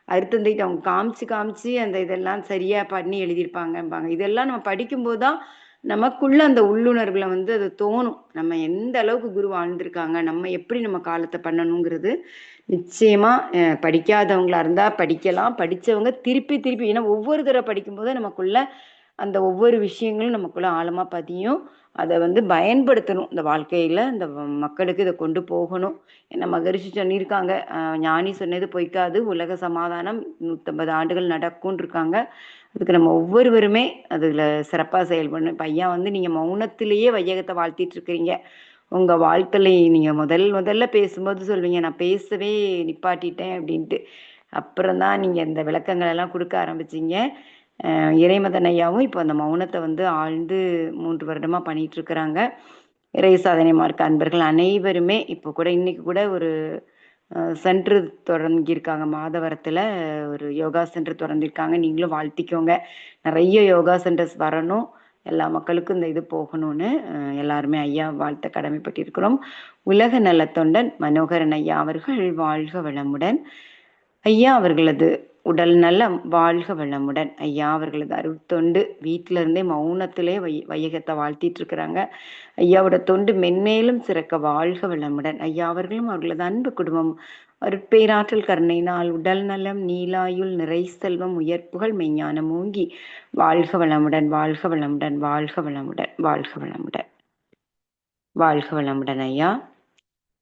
அருட்தந்தைக்கு அவங்க காமிச்சு காமிச்சு அந்த இதெல்லாம் சரியா பண்ணி எழுதியிருப்பாங்கம்பாங்க. இதெல்லாம் நம்ம படிக்கும்போது தான் நமக்குள்ள அந்த உள்ளுணர்வுல வந்து அது தோணும். நம்ம எந்த அளவுக்கு குரு வாழ்ந்திருக்காங்க, நம்ம எப்படி நம்ம காலத்தை பண்ணணுங்கிறது நிச்சயமா படிக்காதவங்களா இருந்தா படிக்கலாம். படிச்சவங்க திருப்பி திருப்பி, ஏன்னா ஒவ்வொரு தடவை படிக்கும்போது நமக்குள்ள அந்த ஒவ்வொரு விஷயங்களும் நமக்குள்ள ஆழமா பதியும். அதை வந்து பயன்படுத்தணும் இந்த வாழ்க்கையில. இந்த மக்களுக்கு இதை கொண்டு போகணும். என்ன மகரிஷி சொல்லியிருக்காங்க, ஞானி சொன்னது பொய்க்காது, உலக சமாதானம் 150 ஆண்டுகள் நடக்கும்னு இருக்காங்க. அதுக்கு நம்ம ஒவ்வொருவருமே அதுல சிறப்பா செயல்படணும். இப்ப ஐயா வந்து நீங்க மௌனத்திலேயே வையகத்தை வாழ்த்திட்டு இருக்கிறீங்க. உங்க வாழ்த்தலை நீங்க முதல்ல பேசும்போது சொல்வீங்க, நான் பேசவே நிப்பாட்டிட்டேன் அப்படின்ட்டு. அப்புறம்தான் நீங்க இந்த விளக்கங்கள் எல்லாம் கொடுக்க ஆரம்பிச்சீங்க. இறைமதன் ஐயாவும் இப்போ அந்த மௌனத்தை வந்து ஆழ்ந்து 3 வருடமா பண்ணிட்டு இருக்கிறாங்க. இறை சாதனை மார்க்க அன்பர்கள் அனைவருமே இப்போ கூட இன்னைக்கு கூட ஒரு சென்டர் தொடங்கியிருக்காங்க. மாதவரத்துல ஒரு யோகா சென்டர் தொடங்கியிருக்காங்க. நீங்களும் வாழ்த்திக்கோங்க. நிறைய யோகா சென்டர்ஸ் வரணும், எல்லா மக்களுக்கும் இந்த இது போகணும்னு எல்லாருமே ஐயா வாழ்த்த கடமைப்பட்டிருக்கிறோம். உலக நலத்தொண்டன் மனோகரன் ஐயா அவர்கள் வாழ்க வளமுடன். ஐயா அவர்களது உடல் நலம் வாழ்க வளமுடன். ஐயா அவர்களது அருட்தொண்டு வீட்டில இருந்தே மௌனத்திலே வையகத்தை வாழ்த்திட்டு இருக்கிறாங்க. ஐயாவோட தொண்டு மென்மேலும் சிறக்க வாழ்க வளமுடன். ஐயா அவர்களும் அவர்களது அன்பு குடும்பம் அருட்பேராற்றல் கருணையினால் உடல் நலம் நீலாயுள் நிறை செல்வம் உயர்ப்புகள் மெஞ்ஞானம் ஓங்கி வாழ்க வளமுடன் வாழ்க வளமுடன் வாழ்க வளமுடன் வாழ்க வளமுடன் வாழ்க வளமுடன். ஐயா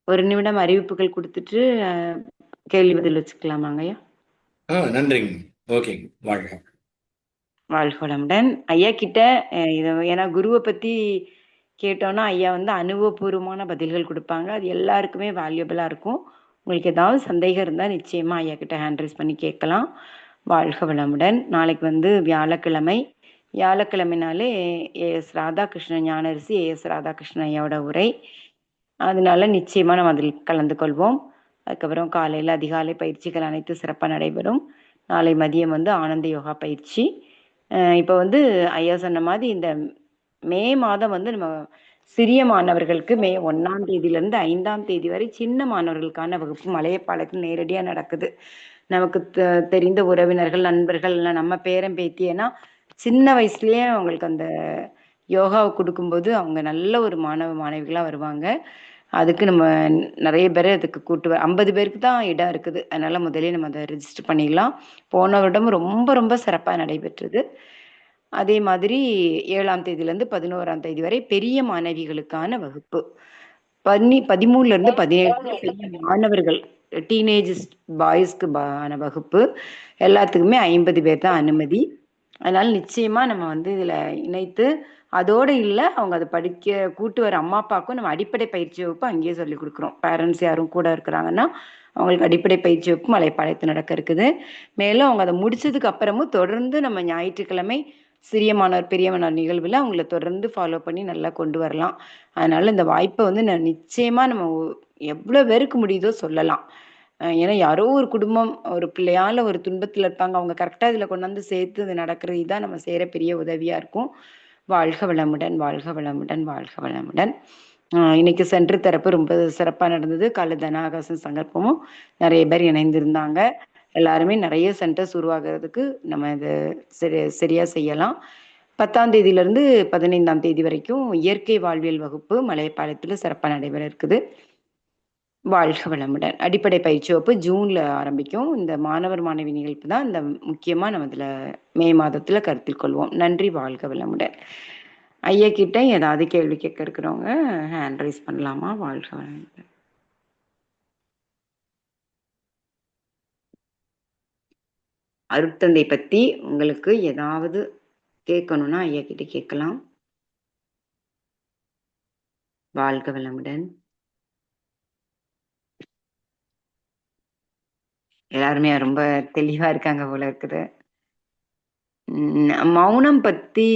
1 நிமிடம் அறிவிப்புகள் கொடுத்துட்டு கேள்வி பதில் வச்சுக்கலாமாங்க ஐயா? நன்றிங்க. ஓகேங்க. வாழ்க வாழ்க வளமுடன். ஐயா கிட்ட இதை ஏன்னா குருவை பத்தி கேட்டோம்னா ஐயா வந்து அனுபவபூர்வமான பதில்கள் கொடுப்பாங்க. அது எல்லாருக்குமே வேல்யூபிளா இருக்கும். உங்களுக்கு ஏதாவது சந்தேகம் இருந்தால் நிச்சயமா ஐயா கிட்ட ஹேண்ட் ரைஸ் பண்ணி கேட்கலாம். வாழ்க வளமுடன். நாளைக்கு வந்து வியாழக்கிழமை. வியாழக்கிழமைனாலே ஏஎஸ் ராதாகிருஷ்ணன் ஞானரிசி ஏஎஸ் ராதாகிருஷ்ணன் ஐயாவோட உரை. அதனால நிச்சயமா நம்ம அதில் கலந்து கொள்வோம். அதுக்கப்புறம் காலையில் அதிகாலை பயிற்சிகள் அனைத்து சிறப்பாக நடைபெறும். நாளை மதியம் வந்து ஆனந்த யோகா பயிற்சி. இப்போ வந்து ஐயா சொன்ன மாதிரி இந்த மே மாதம் வந்து நம்ம சிறிய மாணவர்களுக்கு மே 1ஆம் தேதியிலிருந்து 5ஆம் தேதி வரை சின்ன மாணவர்களுக்கான வகுப்பு மலையப்பாளையத்தில் நேரடியா நடக்குது. நமக்கு தெரிந்த உறவினர்கள், நண்பர்கள், இல்ல நம்ம பேரன் பேத்தியன்னா சின்ன வயசுலயே அவங்களுக்கு அந்த யோகாவை கொடுக்கும்போது அவங்க நல்ல ஒரு மாணவ மாணவிகளா வருவாங்க. அதுக்கு நம்ம நிறைய பேரை அதுக்கு 50 பேருக்கு தான் இடம் இருக்குது. அதனால முதலே நம்ம அதை ரெஜிஸ்டர் பண்ணிடலாம். போன வருடமும் ரொம்ப ரொம்ப சிறப்பாக நடைபெற்றது. அதே மாதிரி 7ஆம் தேதியிலேருந்து 11ஆம் தேதி வரை பெரிய மாணவிகளுக்கான வகுப்பு. 13லேருந்து 17 பெரிய மாணவர்கள், டீனேஜ் பாய்ஸ்க்கு ஆன வகுப்பு. எல்லாத்துக்குமே 50 பேர் தான் அனுமதி. அதனால நிச்சயமா நம்ம வந்து இதுல இணைத்து, அதோட இல்ல அவங்க அதை படிக்க கூட்டு வர அம்மா அப்பாவுக்கும் நம்ம அடிப்படை பயிற்சி வகுப்பு அங்கேயே சொல்லி கொடுக்குறோம். பேரண்ட்ஸ் யாரும் கூட இருக்கிறாங்கன்னா அவங்களுக்கு அடிப்படை பயிற்சி வகுப்பு மலைப்பாளையத்தில் நடக்க இருக்குது. மேலும் அவங்க அதை முடிச்சதுக்கு அப்புறமும் தொடர்ந்து நம்ம ஞாயிற்றுக்கிழமை சிறிய மாணவர் பெரிய மாணவர் நிகழ்வில் அவங்கள தொடர்ந்து ஃபாலோ பண்ணி நல்லா கொண்டு வரலாம். அதனால இந்த வாய்ப்பை வந்து நிச்சயமா நம்ம எவ்வளோ பேருக்கு முடியுதோ சொல்லலாம். ஏன்னா யாரோ ஒரு குடும்பம் ஒரு பிள்ளையால ஒரு துன்பத்தில் இருப்பாங்க. அவங்க கரெக்டாக இதில் கொண்டாந்து சேர்த்து அது நடக்கிறது தான் நம்ம செய்கிற பெரிய உதவியாக இருக்கும். வாழ்க வளமுடன், வாழ்க வளமுடன், வாழ்க வளமுடன். இன்னைக்கு சென்று தரப்பு ரொம்ப சிறப்பாக நடந்தது. காலை தனாகாசம் சங்கல்பமும் நிறைய பேர் இணைந்திருந்தாங்க. எல்லாருமே நிறைய சென்டர்ஸ் உருவாகிறதுக்கு நம்ம இதை சரியாக செய்யலாம். 10ஆம் தேதியிலிருந்து 15ஆம் தேதி வரைக்கும் இயற்கை வாழ்வியல் வகுப்பு மலையப்பாளையத்தில் சிறப்பாக நடைபெற இருக்குது. வாழ்க வளமுடன். அடிப்படை பயிற்சி வகுப்பு ஜூன்ல ஆரம்பிக்கும். இந்த மாணவர் மாணவி நிகழ்ப்பு தான் இந்த முக்கியமா நம்ம இதுல மே மாதத்துல கருத்தில் கொள்வோம். நன்றி. வாழ்க வளமுடன். ஐயா கிட்ட ஏதாவது கேள்வி கேட்க இருக்கிறவங்க ஹேண்ட் ரைஸ் பண்ணலாமா? வாழ்க வளமுடன். அருட்தந்தை பத்தி உங்களுக்கு ஏதாவது கேட்கணும்னா ஐயா கிட்ட கேட்கலாம். வாழ்க வளமுடன். எல்லாருமே ரொம்ப தெளிவா இருக்காங்க போல இருக்குது. மௌனம் பத்தி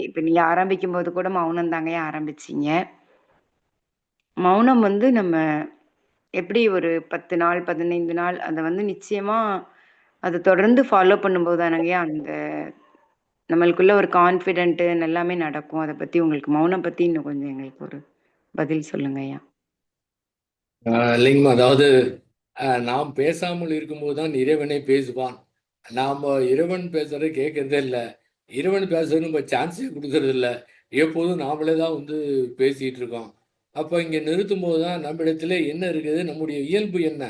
இப்ப நீங்க ஆரம்பிக்கும் போது கூட மௌனம் தாங்க ஆரம்பிச்சீங்க. மௌனம் வந்து நம்ம எப்படி ஒரு 10 நாள் 15 நாள் அதை வந்து நிச்சயமா அதை தொடர்ந்து ஃபாலோ பண்ணும்போது தானங்க அந்த நம்மளுக்குள்ள ஒரு கான்ஃபிடென்ட் எல்லாமே நடக்கும். அதை பத்தி உங்களுக்கு மௌனம் பத்தி இன்னும் கொஞ்சம் எங்களுக்கு ஒரு பதில் சொல்லுங்க ஐயா. இல்லைங்கம்மா, அதாவது நாம் பேசாமல் இருக்கும்போது தான் இறைவனை பேசுவான். நாம் இறைவன் பேசுறதை கேட்கறதே இல்லை. இறைவன் பேசுறது நம்ம சான்ஸே கொடுக்கறது இல்லை. எப்போதும் நாமளே தான் வந்து பேசிகிட்டு இருக்கோம். அப்போ இங்கே நிறுத்தும் போது தான் நம்மிடத்துல என்ன இருக்குது, நம்முடைய இயல்பு என்ன.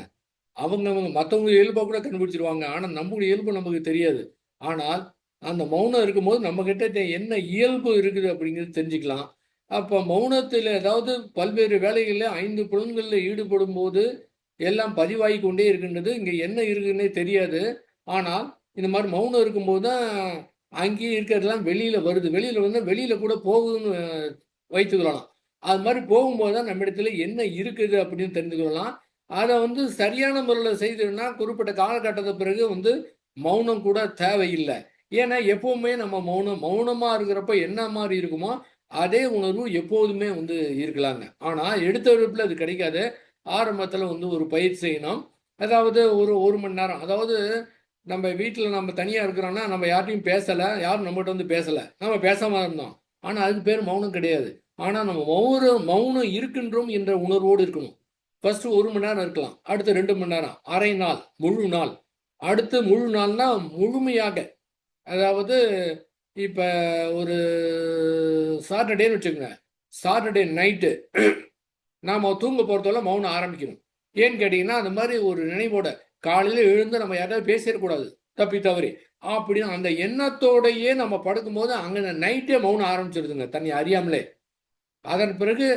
அவங்க மற்றவங்க இயல்பை கூட கண்டுபிடிச்சிருவாங்க. ஆனால் நம்முடைய இயல்பு நமக்கு தெரியாது. ஆனால் அந்த மௌனம் இருக்கும்போது நம்மக்கிட்ட என்ன இயல்பு இருக்குது அப்படிங்கிறது தெரிஞ்சுக்கலாம். அப்போ மௌனத்தில் ஏதாவது பல்வேறு வேலைகளில் 5 புலன்களில் ஈடுபடும் போது எல்லாம் பதிவாகி கொண்டே இருக்கின்றது. இங்கே என்ன இருக்குன்னே தெரியாது. ஆனால் இந்த மாதிரி மௌனம் இருக்கும்போது தான் அங்கேயே இருக்கிறதெல்லாம் வெளியில் வருது. வெளியில் வந்து வெளியில் கூட போகுதுன்னு வைத்துக்கொள்ளலாம். அது மாதிரி போகும்போது தான் நம்மிடத்துல என்ன இருக்குது அப்படின்னு தெரிஞ்சுக்கொள்ளலாம். அதை வந்து சரியான முறையில் செய்தோம்னா குறிப்பிட்ட காலகட்டத்தை பிறகு வந்து மௌனம் கூட தேவையில்லை. ஏன்னா எப்பவுமே நம்ம மௌனமாக இருக்கிறப்ப என்ன மாதிரி இருக்குமோ அதே உணர்வு எப்போதுமே வந்து இருக்கலாங்க. ஆனால் எடுத்த எடுப்பில் அது கிடைக்காது. ஆரம்பத்தில் வந்து ஒரு பயிற்சி செய்யணும். அதாவது ஒரு மணி நேரம். அதாவது நம்ம வீட்டில் நம்ம தனியாக இருக்கிறோன்னா நம்ம யார்ட்டையும் பேசலை, யாரும் நம்மகிட்ட வந்து பேசலை, நம்ம பேசாமல் இருந்தோம். ஆனால் அதுக்கு பேர் மௌனம் கிடையாது. ஆனால் நம்ம மௌனம் இருக்கின்றோம் என்ற உணர்வோடு இருக்கணும். ஃபர்ஸ்ட் 1 மணி நேரம் இருக்கலாம், அடுத்து 2 மணி நேரம், அரை நாள், முழு நாள், அடுத்து முழு நாள்னா முழுமையாக. அதாவது இப்போ ஒரு சாட்டர்டேன்னு வச்சுக்கோங்க. சாட்டர்டே நைட்டு நாம் தூங்க போகிறதால மௌனம் ஆரம்பிக்கணும். ஏன்னு கேட்டிங்கன்னா அந்த மாதிரி ஒரு நினைவோட காலையில் எழுந்து நம்ம யாராவது பேசிடக்கூடாது தப்பி தவறி அப்படின்னு அந்த எண்ணத்தோடையே நம்ம படுக்கும்போது அங்கே நைட்டே மௌனம் ஆரம்பிச்சிருதுங்க தண்ணி அறியாமலே. அதன் பிறகு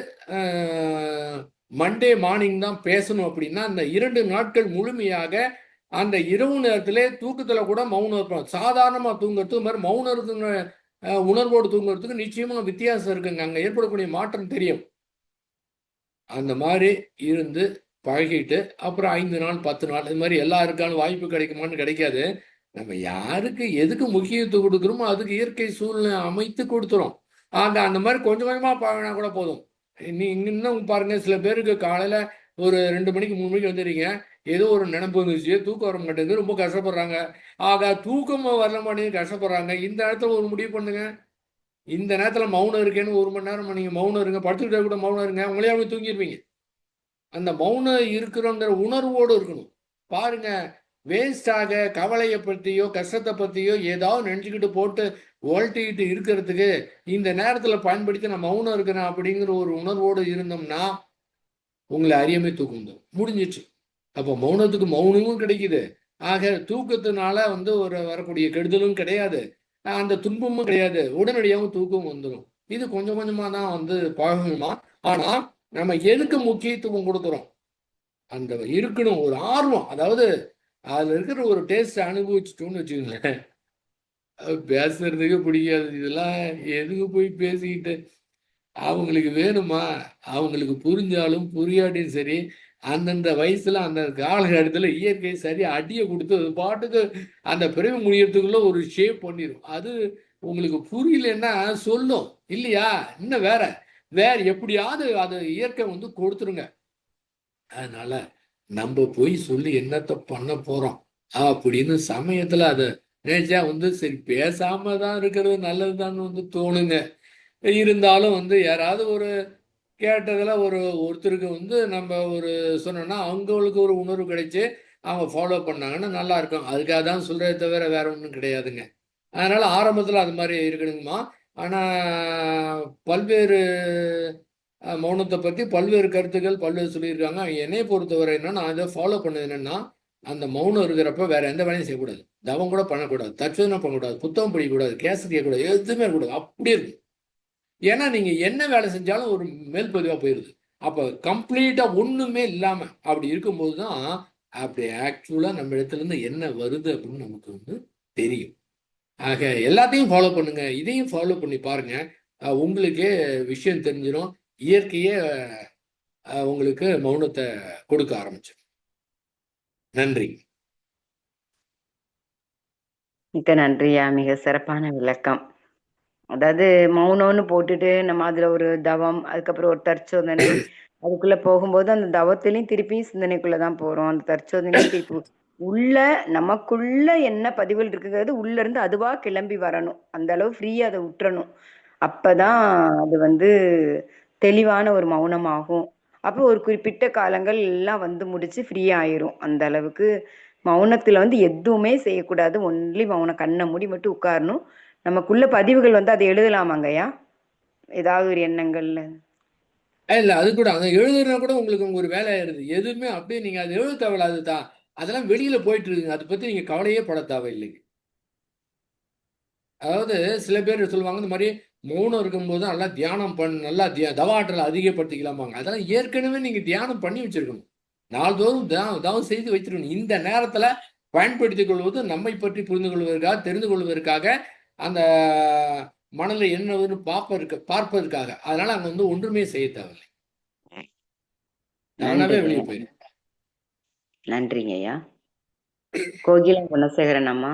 மண்டே மார்னிங் தான் பேசணும். அப்படின்னா அந்த 2 நாட்கள் முழுமையாக அந்த இரவு நேரத்திலே தூக்கத்தில் கூட மௌனம் இருப்போம். சாதாரணமாக தூங்குறதுக்கு மாதிரி மௌனம் உணர்வோடு தூங்குறதுக்கு நிச்சயமாக வித்தியாசம் இருக்குங்க. அங்கே ஏற்படக்கூடிய மாற்றம் தெரியும். அந்த மாதிரி இருந்து பழகிட்டு அப்புறம் 5 நாள் 10 நாள் இது மாதிரி எல்லாருக்கான வாய்ப்பு கிடைக்குமான்னு கிடைக்காது. நம்ம யாருக்கு எதுக்கு முக்கியத்துவம் கொடுக்குறோமோ அதுக்கு இயற்கை சூழ்நிலை அமைத்து கொடுத்துரும். ஆக அந்த மாதிரி கொஞ்சம் கொஞ்சமாக பழகினா கூட போதும். நீ இன்னும் பாருங்க, சில பேருக்கு காலையில் ஒரு 2 மணிக்கு 3 மணிக்கு வந்துடுறீங்க, ஏதோ ஒரு நினைப்பு வந்துருச்சு, தூக்கம் வர மாட்டேங்குது, ரொம்ப கஷ்டப்படுறாங்க. ஆக தூக்கமாக வரல மாட்டேங்குது, கஷ்டப்படுறாங்க. இந்த இடத்துல ஒரு முடிவு பண்ணுங்க, இந்த நேரத்துல மௌனம் இருக்கேன்னு 1 மணி நேரம் நீங்க மௌனம் இருங்க, படுத்துக்கிட்டே கூட மௌனம் இருங்க, உங்களே அவங்க தூங்கிடுவீங்க. அந்த மௌனம் இருக்கிறோங்கிற உணர்வோடு இருக்கணும். பாருங்க, வேஸ்டாக கவலையை பற்றியோ கஷ்டத்தை பற்றியோ ஏதாவது நினச்சிக்கிட்டு போட்டு ஓல்ட்டிக்கிட்டு இருக்கிறதுக்கு இந்த நேரத்தில் பயன்படுத்தி நான் மௌனம் இருக்கிறேன் அப்படிங்கிற ஒரு உணர்வோடு இருந்தோம்னா உங்களை அறியாமே தூக்கம் வந்துடும், முடிஞ்சிச்சு. அப்போ மௌனத்துக்கு மௌனமும் கிடைக்குது. ஆக தூக்கத்தினால வந்து ஒரு வரக்கூடிய கெடுதலும் கிடையாது, அந்த துன்பமும் கிடையாது, உடனடியாகவும் தூக்கம் வந்துடும். இது கொஞ்சம் கொஞ்சமாக தான் வந்து பழகணுமா. ஆனால் நம்ம எதுக்கு முக்கியத்துவம் கொடுக்குறோம், அந்த இருக்கணும் ஒரு ஆர்வம். அதாவது அதுல இருக்கிற ஒரு டேஸ்ட் அனுபவிச்சுட்டோம்னு வச்சுக்கோங்களேன், பேசுறதுக்கு பிடிக்காது. இதெல்லாம் எதுக்கு போய் பேசிக்கிட்டு, அவங்களுக்கு வேணுமா, அவங்களுக்கு புரிஞ்சாலும் புரியாட்டியும் சரி, அந்தந்த வயசுல அந்த காலகட்டத்தில் இயற்கை சரி அடியை கொடுத்து அது பாட்டுக்கு அந்த பிறவி முடியறதுக்குள்ள ஒரு ஷேப் பண்ணிடும். அது உங்களுக்கு புரியலன்னா சொல்லும் இல்லையா, இன்னும் வேற வேற எப்படியாவது அது இயற்கை வந்து கொடுத்துருங்க. அதனால நம்ம போய் சொல்லி என்னத்தை பண்ண போறோம் அப்படின்னு சமயத்துல அதை நினைச்சா வந்து சரி பேசாம தான் இருக்கிறது நல்லதுதான் வந்து தோணுங்க. இருந்தாலும் வந்து யாராவது ஒரு கேட்டதுல ஒருத்தருக்கு வந்து நம்ம ஒரு சொன்னோம்னா அவங்களுக்கு ஒரு உணர்வு கிடைச்சு அவங்க ஃபாலோ பண்ணாங்கன்னா நல்லா இருக்கும். அதுக்காக தான் சொல்றதை தவிர வேற ஒன்றும் கிடையாதுங்க. அதனால ஆரம்பத்தில் அது மாதிரி இருக்கணுங்கம்மா. ஆனால் பல்வேறு மௌனத்தை பற்றி பல்வேறு கருத்துக்கள் பல்வேறு சொல்லியிருக்காங்க. என்னையை பொறுத்தவரை என்னன்னா, நான் இதை ஃபாலோ பண்ணது என்னன்னா, அந்த மௌனம் இருக்கிறப்ப வேற எந்த வேலையும் செய்யக்கூடாது, தவம் கூட பண்ணக்கூடாது, தட்சணை பண்ணக்கூடாது, புத்தகம் படிக்கக்கூடாது, கேசட் கேட்கக்கூடாது, எதுவுமே இருக்கக்கூடாது, அப்படியே இருக்கும். ஏன்னா நீங்க என்ன வேலை செஞ்சாலும் ஒரு மேல்பதிவா போயிருது. அப்ப கம்ப்ளீட்டா ஒண்ணுமே இல்லாம அப்படி இருக்கும்போது தான் அப்படி ஆக்சுவலா நம்ம இடத்துல இருந்து என்ன வருது அப்படின்னு நமக்கு வந்து தெரியும். ஆக எல்லாத்தையும் ஃபாலோ பண்ணுங்க, இதையும் ஃபாலோ பண்ணி பாருங்க, உங்களுக்கே விஷயம் தெரிஞ்சிடும். இயற்கையே உங்களுக்கு மௌனத்தை கொடுக்க ஆரம்பிச்சு. நன்றி. மிக்க நன்றியா, மிக சிறப்பான விளக்கம். அதாவது மௌனம்னு போட்டுட்டு நம்ம அதுல ஒரு தவம், அதுக்கப்புறம் ஒரு தற்சோதனை, அதுக்குள்ள போகும்போது அந்த தவத்திலையும் திருப்பியும் சிந்தனைக்குள்ளதான் போறோம், அந்த தற்சோதனையும் திருப்பி உள்ள நமக்குள்ள என்ன பதிவுகள் இருக்குங்கிறது உள்ள இருந்து அதுவா கிளம்பி வரணும். அந்த அளவு ஃப்ரீயா அதை விட்டுறணும். அப்பதான் அது வந்து தெளிவான ஒரு மௌனம் ஆகும். அப்போ ஒரு குறிப்பிட்ட காலங்கள் எல்லாம் வந்து முடிச்சு ஃப்ரீயா ஆயிரும். அந்த அளவுக்கு மௌனத்துல வந்து எதுவுமே செய்யக்கூடாது, ஒன்லி மௌனம், கண்ணை மூடி மட்டும் உட்காரணும். நமக்குள்ள பதிவுகள் வந்து அதை எழுதலாமாங்கய்யா, ஏதாவது ஒரு எண்ணங்கள்ல? இல்ல அது கூட அதை எழுதுனா கூட உங்களுக்கு ஒரு வேலை ஆயிருது. எதுவுமே அப்படியே நீங்க அதை எழுத தேவையில்ல. அதுதான் அதெல்லாம் வெளியில போயிட்டு இருக்குங்க. அதை பத்தி நீங்க கவலையே பட தேவையில்லைங்க. அதாவது சில பேர் சொல்லுவாங்க இந்த மாதிரி மௌனம் இருக்கும்போது நல்லா தியானம் நல்லா தவ ஆற்றலை அதிகப்படுத்திக்கலாமாங்க. அதெல்லாம் ஏற்கனவே நீங்க தியானம் பண்ணி வச்சிருக்கணும். நாள்தோறும் தவம் செய்து வச்சிருக்கணும். இந்த நேரத்துல பயன்படுத்திக் கொள்வது நம்மை பற்றி புரிந்து கொள்வதற்காக, தெரிந்து கொள்வதற்காக, அந்த மனதில் என்ன பார்ப்பதற்காக. அதனால அங்க வந்து ஒன்றுமே செய்ய தேவையில்லை, தானாவே வெளியே போயிடும். நன்றிங்க ஐயா. கோகிலா குணசேகரன் அம்மா,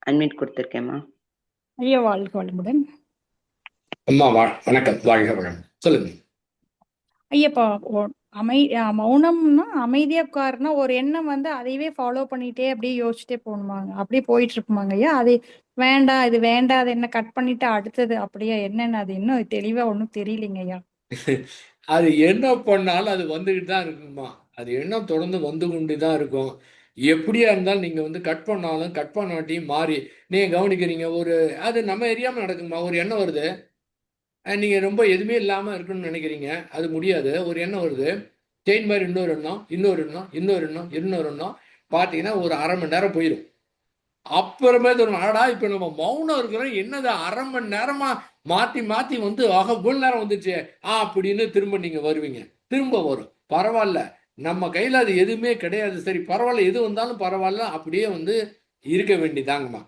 அட்மிட் கொடுத்துருக்கேம்மா. ஐயா வாழ்க வளமுடன். அம்மா வணக்கம், வாழ்க வளம். சொல்லுங்க ஐயப்பா. மௌனம்னா அமைதியா உட்காருனா ஒரு எண்ணம் வந்து அதையவே ஃபாலோ பண்ணிட்டே அப்படியே யோசிச்சுட்டே போகணுமாங்க, அப்படியே போயிட்டு இருக்குமாங்க ஐயா? அது வேண்டாம், இது வேண்டாம், அது என்ன கட் பண்ணிட்டு அடுத்தது அப்படியே என்னன்னு அது இன்னும் தெளிவா ஒன்றும் தெரியலைங்க ஐயா. அது என்ன பண்ணாலும் அது வந்துகிட்டு தான் இருக்குமா. அது எண்ணம் தொடர்ந்து வந்து கொண்டு தான் இருக்கும். எப்படியா இருந்தாலும் நீங்க வந்து கட் பண்ணாலும் கட் பண்ணாட்டியும் மாறி நீங்க கவனிக்கிறீங்க. அது நம்ம எரியாம நடக்குமா. ஒரு எண்ணம் வருது, நீங்க ரொம்ப எதுவுமே இல்லாம இருக்கணும்னு நினைக்கிறீங்க, அது முடியாது. ஒரு எண்ணம் வருது, செயின் மாதிரி இன்னொரு எண்ணம், இன்னொரு எண்ணம், இன்னொரு எண்ணம், இன்னொரு எண்ணம், பார்த்தீங்கன்னா ஒரு 1/2 மணி நேரம் போயிடும். அப்புறமே தோணும், அடடா இப்ப நம்ம மௌனம் இருக்கிறோம், என்னது 1/2 மணி நேரமா மாத்தி மாத்தி வந்து இவ்வளவு நேரம் வந்துச்சு அப்படின்னு திரும்ப நீங்க வருவீங்க. திரும்ப வரும், பரவாயில்ல, நம்ம கையில அது எதுவுமே கிடையாது, சரி பரவாயில்ல, எது வந்தாலும் பரவாயில்ல, அப்படியே வந்து இருக்க வேண்டியதாங்கம்மா.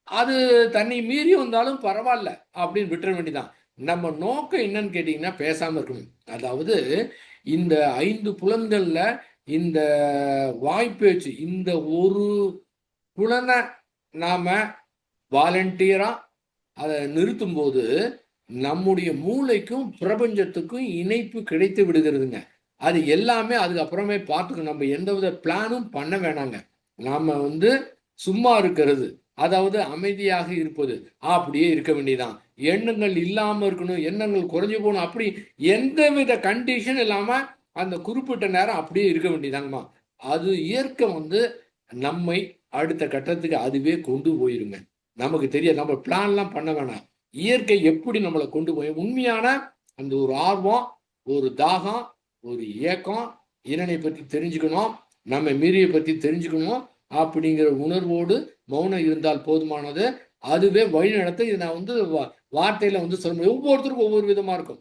அது தண்ணி மீறி வந்தாலும் பரவாயில்ல அப்படின்னு விட்டுற வேண்டியதான். நம்ம நோக்கம் என்னன்னு கேட்டீங்கன்னா பேசாம இருக்கணும். அதாவது இந்த 5 புலன்கள்ல இந்த வாய்ப்பேச்சு, இந்த ஒரு புலனை நாம வாலண்டியரா அதை நிறுத்தும் போது நம்முடைய மூளைக்கும் பிரபஞ்சத்துக்கும் இணைப்பு கிடைத்து விடுகிறதுங்க. அது எல்லாமே அதுக்கப்புறமே பார்த்துக்கணும். நம்ம எந்தவித பிளானும் பண்ண வேணாங்க. நாம வந்து சும்மா இருக்கிறது, அதாவது அமைதியாக இருப்பது. அப்படியே இருக்க வேண்டியதான். எண்ணங்கள் இல்லாம இருக்கணும், எண்ணங்கள் குறைஞ்சு போகணும், அப்படி எந்தவித கண்டிஷன் இல்லாம அந்த குறிப்பிட்ட நேரம் அப்படியே இருக்க வேண்டியதாங்கம்மா. அது இயற்கை வந்து நம்மை அடுத்த கட்டத்துக்கு அதுவே கொண்டு போயிருங்க. நமக்கு தெரியாது, நம்ம பிளான்லாம் பண்ண வேணாம். இயற்கை எப்படி நம்மளை கொண்டு போய் உண்மையான அந்த ஒரு ஆர்வம், ஒரு தாகம், ஒரு ஏக்கம், இறைவனை பற்றி தெரிஞ்சுக்கணும், நம்ம மீறியை பற்றி தெரிஞ்சுக்கணும் அப்படிங்கிற உணர்வோடு மௌனம் இருந்தால் போதுமானது. அதுவே வழி நடத்த. இது நான் வந்து வார்த்தையில வந்து சொல்ல முடியும். ஒவ்வொருத்தருக்கும் ஒவ்வொரு விதமா இருக்கும்.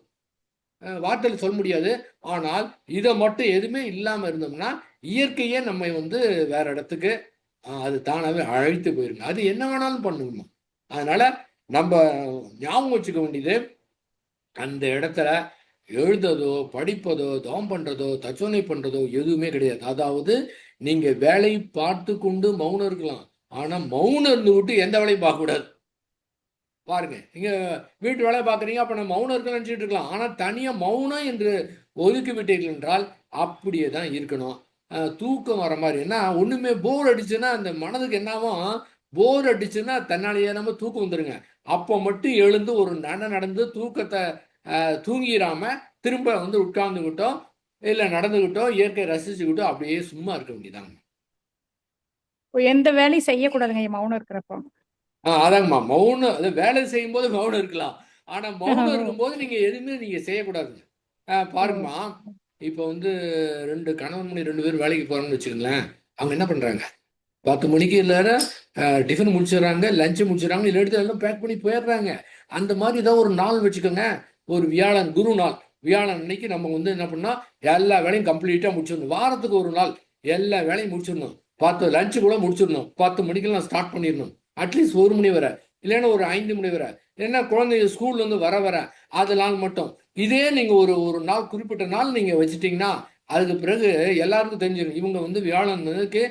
வார்த்தையில சொல்ல முடியாது. ஆனால் இதை மட்டும் எதுவுமே இல்லாம இருந்தோம்னா இயற்கையே நம்மை வந்து வேற இடத்துக்கு அது தானாவே அழைத்து போயிருங்க. அது என்ன வேணாலும் பண்ணுங்கம்மா. அதனால நம்ம ஞாபகம் வச்சுக்க வேண்டியது, அந்த இடத்துல எழுததோ, படிப்பதோ, தவம் பண்றதோ, தச்சோனை பண்றதோ எதுவுமே கிடையாது. அதாவது நீங்க வேலை பார்த்து கொண்டு மௌனம் இருக்கலாம். ஆனா மௌனம் இருந்து விட்டு எந்த வேலையும் பார்க்க கூடாது. பாருங்க, நீங்க வீட்டு வேலை பார்க்குறீங்க, அப்ப நம்ம மௌனம் இருக்க நினைச்சிட்டு இருக்கலாம். ஆனா தனியா மௌனம் என்று ஒதுக்கி விட்டீர்கள் என்றால் அப்படியே தான் இருக்கணும். தூக்கம் வர மாதிரி என்ன ஒண்ணுமே போர் அடிச்சுன்னா அந்த மனதுக்கு என்னாவும், போர் அடிச்சுன்னா தன்னாலேயே நம்ம தூக்கம் வந்துருங்க. அப்போ மட்டும் எழுந்து ஒரு நடந்து தூக்கத்தை தூங்கிடாம திரும்ப வந்து உட்கார்ந்துக்கிட்டோம், இல்லை நடந்துக்கிட்டோம், இயற்கை ரசிச்சுக்கிட்டோம், அப்படியே சும்மா இருக்க வேண்டியதாங்க. எந்த வேலையும் செய்யக்கூடாதுங்க ஐயா மௌனம் இருக்கிறப்போ. அதாங்கம்மா, மௌனம் அது வேலை செய்யும் போது மௌனம் இருக்கலாம். ஆனா மௌனம் இருக்கும்போது நீங்க எதுவுமே நீங்க செய்யக்கூடாதுங்க. பாருங்கம்மா, இப்போ வந்து கணவன் மணி 2 பேரும் வேலைக்கு போறாங்கன்னு வச்சுக்கோங்களேன். அவங்க என்ன பண்றாங்க, 10 மணிக்கு எல்லாரும் டிஃபன் முடிச்சிடுறாங்க, லஞ்சு முடிச்சிடறாங்க, இல்லை எடுத்து எல்லாம் பேக் பண்ணி போயிடுறாங்க. அந்த மாதிரி ஏதாவது ஒரு நாள் வச்சுக்கோங்க, ஒரு வியாழன் குரு நாள், வியாழன் அன்னைக்கு நம்ம வந்து என்ன பண்ணோம், எல்லா வேலையும் கம்ப்ளீட்டாக முடிச்சிடணும். வாரத்துக்கு ஒரு நாள் எல்லா வேலையும் முடிச்சிடணும். 10 லஞ்சு கூட முடிச்சிடணும். 10 மணிக்கெல்லாம் ஸ்டார்ட் பண்ணிடணும். அட்லீஸ்ட் 1 மணி வரை, இல்லைன்னா ஒரு 5 மணி வரை, இல்லைன்னா குழந்தைங்க ஸ்கூல்ல இருந்து வர அதனால் மட்டும். இதே நீங்க ஒரு நாள் குறிப்பிட்ட நாள் நீங்க வச்சுட்டீங்கன்னா அதுக்கு பிறகு எல்லாருக்கும் தெரிஞ்சிடும் இவங்க வந்து வியாழனுக்கு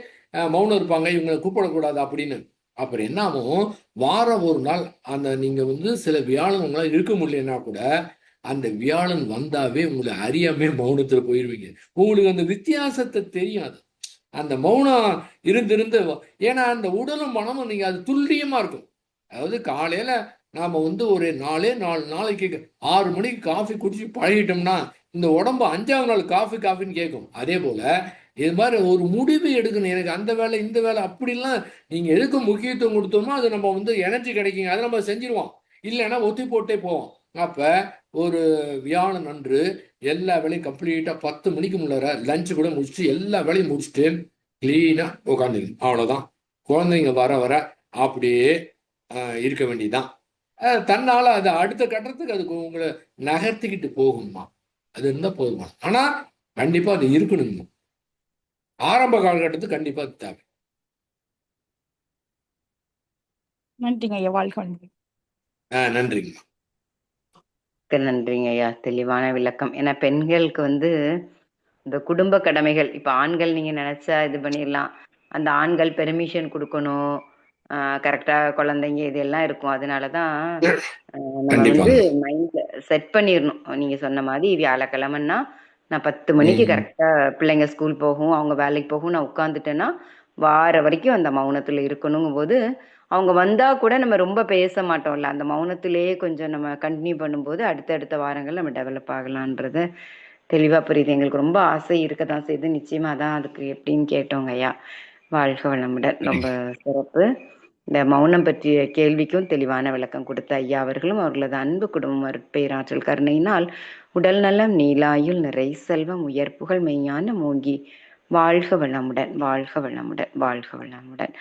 மௌனம் இருப்பாங்க, இவங்களை கூப்பிடக்கூடாது அப்படின்னு. அப்புறம் என்ன ஆகும், வாரம் ஒரு நாள் அந்த நீங்க வந்து சில வியாழன்களாம் இருக்க முடியலன்னா கூட அந்த வியாழன் வந்தாவே உங்களை அறியாமே மௌனத்துல போயிருவீங்க. உங்களுக்கு அந்த வித்தியாசத்தை தெரியாது. அந்த மௌனம் இருந்து ஏன்னா அந்த உடலும் மனமும் நீங்க அது துல்லியமா இருக்கும். அதாவது காலையில நாம வந்து ஒரு 4 நாளைக்கு 6 மணிக்கு காஃபி குடிச்சு பழகிட்டோம்னா இந்த உடம்பு 5ஆவது நாள் காஃபின்னு கேட்கும். அதே போல இது மாதிரி ஒரு முடிவு எடுக்கணும், எனக்கு அந்த வேலை இந்த வேலை அப்படிலாம் நீங்க எதுக்கு முக்கியத்துவம் கொடுத்தோமோ அது நம்ம வந்து எனர்ஜி கிடைக்குங்க, அதை நம்ம செஞ்சிருவோம். இல்லைன்னா ஒத்தி போட்டே போவோம். அப்ப ஒரு வியாழன் அன்று எல்லா வேலையும் கம்ப்ளீட்டா 10 மணிக்கு முன்னார லஞ்சு கூட முடிச்சுட்டு எல்லா வேலையும் முடிச்சுட்டு கிளீனா உட்காந்துக்கணும். அவ்வளவுதான். குழந்தைங்க வர அப்படியே இருக்க வேண்டியதுதான். தன்னால அது அடுத்த கட்டத்துக்கு அதுக்கு உங்களை நகர்த்திக்கிட்டு போகணுமா, அது இருந்தா போதுமா. ஆனா கண்டிப்பா அது இருக்கணுங்க. ஆரம்ப காலகட்டத்துக்கு கண்டிப்பா அது தேவை. நன்றிங்க ஐயா, வாழ்க வளமுடன். நன்றிங்க. நன்றிங்க ஐயா, தெளிவான விளக்கம். ஏன்னா பெண்களுக்கு வந்து இந்த குடும்ப கடமைகள், இப்ப ஆண்கள் நீங்க நினைச்சா இது பண்ணிடலாம், அந்த ஆண்கள் பெர்மிஷன் கொடுக்கணும், கரெக்டா குழந்தைங்க இதெல்லாம் இருக்கும். அதனாலதான் நம்ம வந்து மைண்ட்ல செட் பண்ணிடணும். நீங்க சொன்ன மாதிரி வியாழக்கிழமைன்னா நான் 10 மணிக்கு கரெக்டா பிள்ளைங்க ஸ்கூல் போகும், அவங்க வேலைக்கு போகும், நான் உட்காந்துட்டேன்னா வார வரைக்கும் அந்த மௌனத்துல இருக்கணுங்கும் போது அவங்க வந்தா கூட நம்ம ரொம்ப பேச மாட்டோம்ல, அந்த மௌனத்திலேயே கொஞ்சம் நம்ம கண்டினியூ பண்ணும்போது அடுத்தடுத்த வாரங்கள் நம்ம டெவலப் ஆகலான்றது தெளிவா புரியுது. எங்களுக்கு ரொம்ப ஆசை இருக்கதான் செய்து, நிச்சயமா தான் அதுக்கு எப்படின்னு கேட்டோங்க ஐயா. வாழ்க வளமுடன். ரொம்ப சிறப்பு. இந்த மௌனம் பற்றிய கேள்விக்கும் தெளிவான விளக்கம் கொடுத்த ஐயா அவர்களும் அவர்களது அன்பு குடும்பம் அருட்பேராற்றல் கருணையினால் உடல் நலம், நீலாயுள், நிறை செல்வம், உயர்ப்புகள், மெய்ஞான மூங்கி வாழ்க வளமுடன், வாழ்க வளமுடன், வாழ்க வளமுடன்.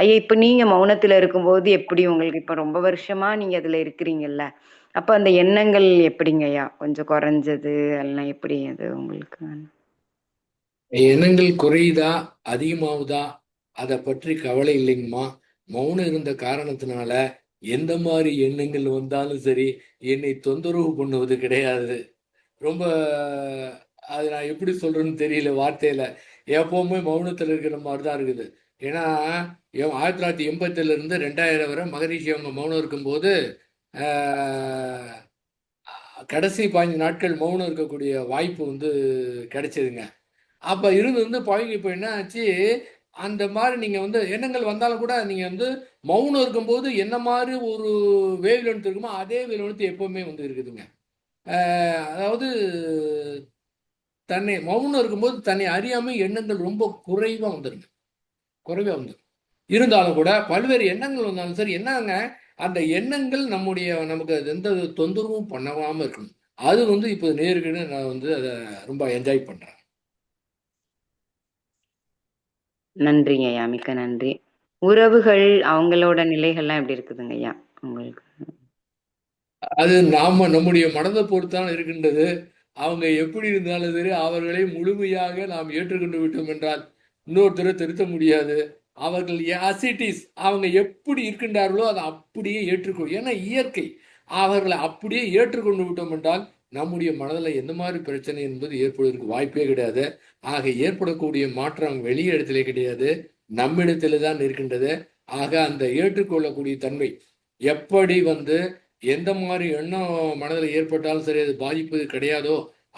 ஐயா, இப்ப நீங்க மௌனத்துல இருக்கும்போது எப்படி உங்களுக்கு, இப்ப ரொம்ப வருஷமா நீங்க அதுல இருக்கிறீங்கல்ல, அப்ப அந்த எண்ணங்கள் எப்படிங்க ஐயா, கொஞ்சம் குறைஞ்சது எல்லாம் எப்படி அது உங்களுக்கு? எண்ணங்கள் குறையுதா அதிகமாகுதா அதை பற்றி கவலை இல்லைங்கம்மா. மௌனம் இருந்த காரணத்தினால எந்த மாதிரி எண்ணங்கள் வந்தாலும் சரி என்னை தொந்தரவு பண்ணுவது கிடையாது. ரொம்ப அது நான் எப்படி சொல்றேன்னு தெரியல வார்த்தையில. எப்பவுமே மௌனத்தில் இருக்கிற மாதிரி தான் இருக்குது. ஏன்னா 1987 இருந்து 2000 வரை மகரிஷி அவங்க மௌனம் இருக்கும்போது கடைசி 15 நாட்கள் மௌனம் இருக்கக்கூடிய வாய்ப்பு வந்து கிடைச்சதுங்க. அப்ப இருந்து பழகி இப்போ என்ன ஆச்சு, அந்த மாதிரி நீங்க வந்து எண்ணங்கள் வந்தாலும் கூட நீங்க வந்து மௌனம் இருக்கும்போது என்ன மாதிரி ஒரு வேவ் லென்த் இருக்குமோ அதே வேவ் லென்த் எப்பவுமே வந்து இருக்குதுங்க. அதாவது தன்னை மௌனம் இருக்கும்போது தன்னை அறியாம எண்ணங்கள் ரொம்ப குறைவா வந்துருங்க, குறைவா வந்துடும். இருந்தாலும் கூட பல்வேறு எண்ணங்கள் வந்தாலும் சரி என்னங்க, அந்த எண்ணங்கள் நமக்கு எந்த தொந்தரவும் பண்ணாம இருக்கணும். அது வந்து இப்போ நேருக்குன்னு நான் வந்து அதை ரொம்ப என்ஜாய் பண்றேன். நன்றிங்க ஐயா, மிக்க நன்றி. உறவுகள் அவங்களோட நிலைகள்லாம் எப்படி இருக்குதுங்க ஐயா உங்களுக்கு? அது நம்முடைய மனதை பொறுத்தான் இருக்கின்றது. அவங்க எப்படி இருந்தாலும் சரி அவர்களை முழுமையாக நாம் ஏற்றுக்கொண்டு விட்டோம் என்றால் இன்னொருத்தரை திருத்த முடியாது. அவர்கள் அசிட்டிஸ் அவங்க எப்படி இருக்கின்றார்களோ அதை அப்படியே ஏற்றுக்கொள். ஏன்னா இயற்கை அவர்களை அப்படியே ஏற்றுக்கொண்டு விட்டோம் என்றால் நம்முடைய மனதில் எந்த மாதிரி பிரச்சனை என்பது ஏற்படுவதற்கு வாய்ப்பே கிடையாது. ஆக ஏற்படக்கூடிய மாற்றம் வெளிய இடத்திலே கிடையாது, நம்மிடத்திலே தான் இருக்கின்றது. ஆக அந்த ஏற்றுக்கொள்ளக்கூடிய தன்மை எப்படி வந்து எந்த மாதிரி எண்ணம் மனதில் ஏற்பட்டாலும் சரி அது பாதிப்பது கிடையாதோ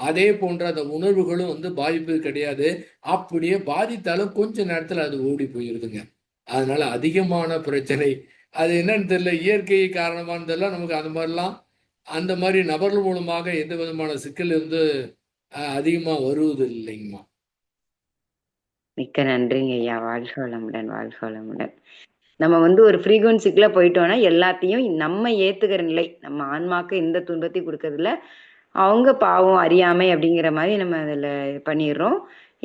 அதே போன்ற அந்த உணர்வுகளும் வந்து பாதிப்பது கிடையாது. அப்படியே பாதித்தாலும் கொஞ்ச நேரத்தில் அது ஓடி போயிருதுங்க. அதனால அதிகமான பிரச்சனை அது என்னன்னு தெரியல, இயற்கை காரணமானு தெரியல, நமக்கு அந்த மாதிரி நபர்கள் மூலமாக எந்த விதமான சிக்கல் வந்து அதிகமா வருவது இல்லைங்கம்மா. மிக்க நன்றிங்க ஐயா. வாழ்க வளமுடன், வாழ்க வளமுடன். நம்ம வந்து ஒரு ஃப்ரீக்வன்சிக்குள்ள போயிட்டோம்னா எல்லாத்தையும் நம்ம ஏத்துக்கிற நிலை, நம்ம ஆன்மாக்கு எந்த துன்பத்தையும் கொடுக்கறதில்ல. அவங்க பாவம் அறியாமை அப்படிங்கிற மாதிரி நம்ம அதில் பண்ணிடுறோம்.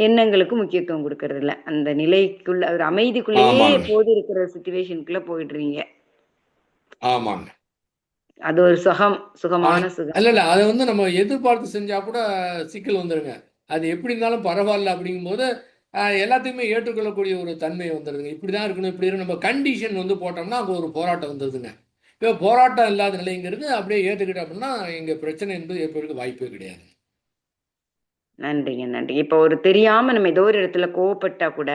எண்ணங்களுக்கு முக்கியத்துவம் கொடுக்கறதில்ல. அந்த நிலைக்குள்ள ஒரு அமைதிக்குள்ளேயே ஆமாங்க, எப்போது இருக்கிற சுச்சுவேஷனுக்குள்ள போயிடுறீங்க. ஆமாங்க. அது ஒரு சுகமான சுகம். இல்ல அதை வந்து நம்ம எதிர்பார்த்து செஞ்சா கூட சிக்கல் வந்துருங்க. அது எப்படி இருந்தாலும் பரவாயில்ல அப்படிங்கும்போது எல்லாத்தையுமே ஏற்றுக்கொள்ளக்கூடிய ஒரு தன்மை வந்துடுதுங்க. இப்படிதான் இருக்கணும், இப்படி இருக்கணும். நம்ம கண்டிஷன் வந்து போட்டோம்னா அங்கே ஒரு போராட்டம் வந்துடுதுங்க. இப்போ போராட்டம் இல்லாத நிலைங்கிறது அப்படியே ஏற்றுக்கிட்டோம் அப்படின்னா இங்கே பிரச்சனை என்பது ஏற்படுறதுக்கு வாய்ப்பே கிடையாது. நன்றிங்க, நன்றி. இப்போ ஒரு தெரியாம நம்ம ஏதோ ஒரு இடத்துல கோவப்பட்டா கூட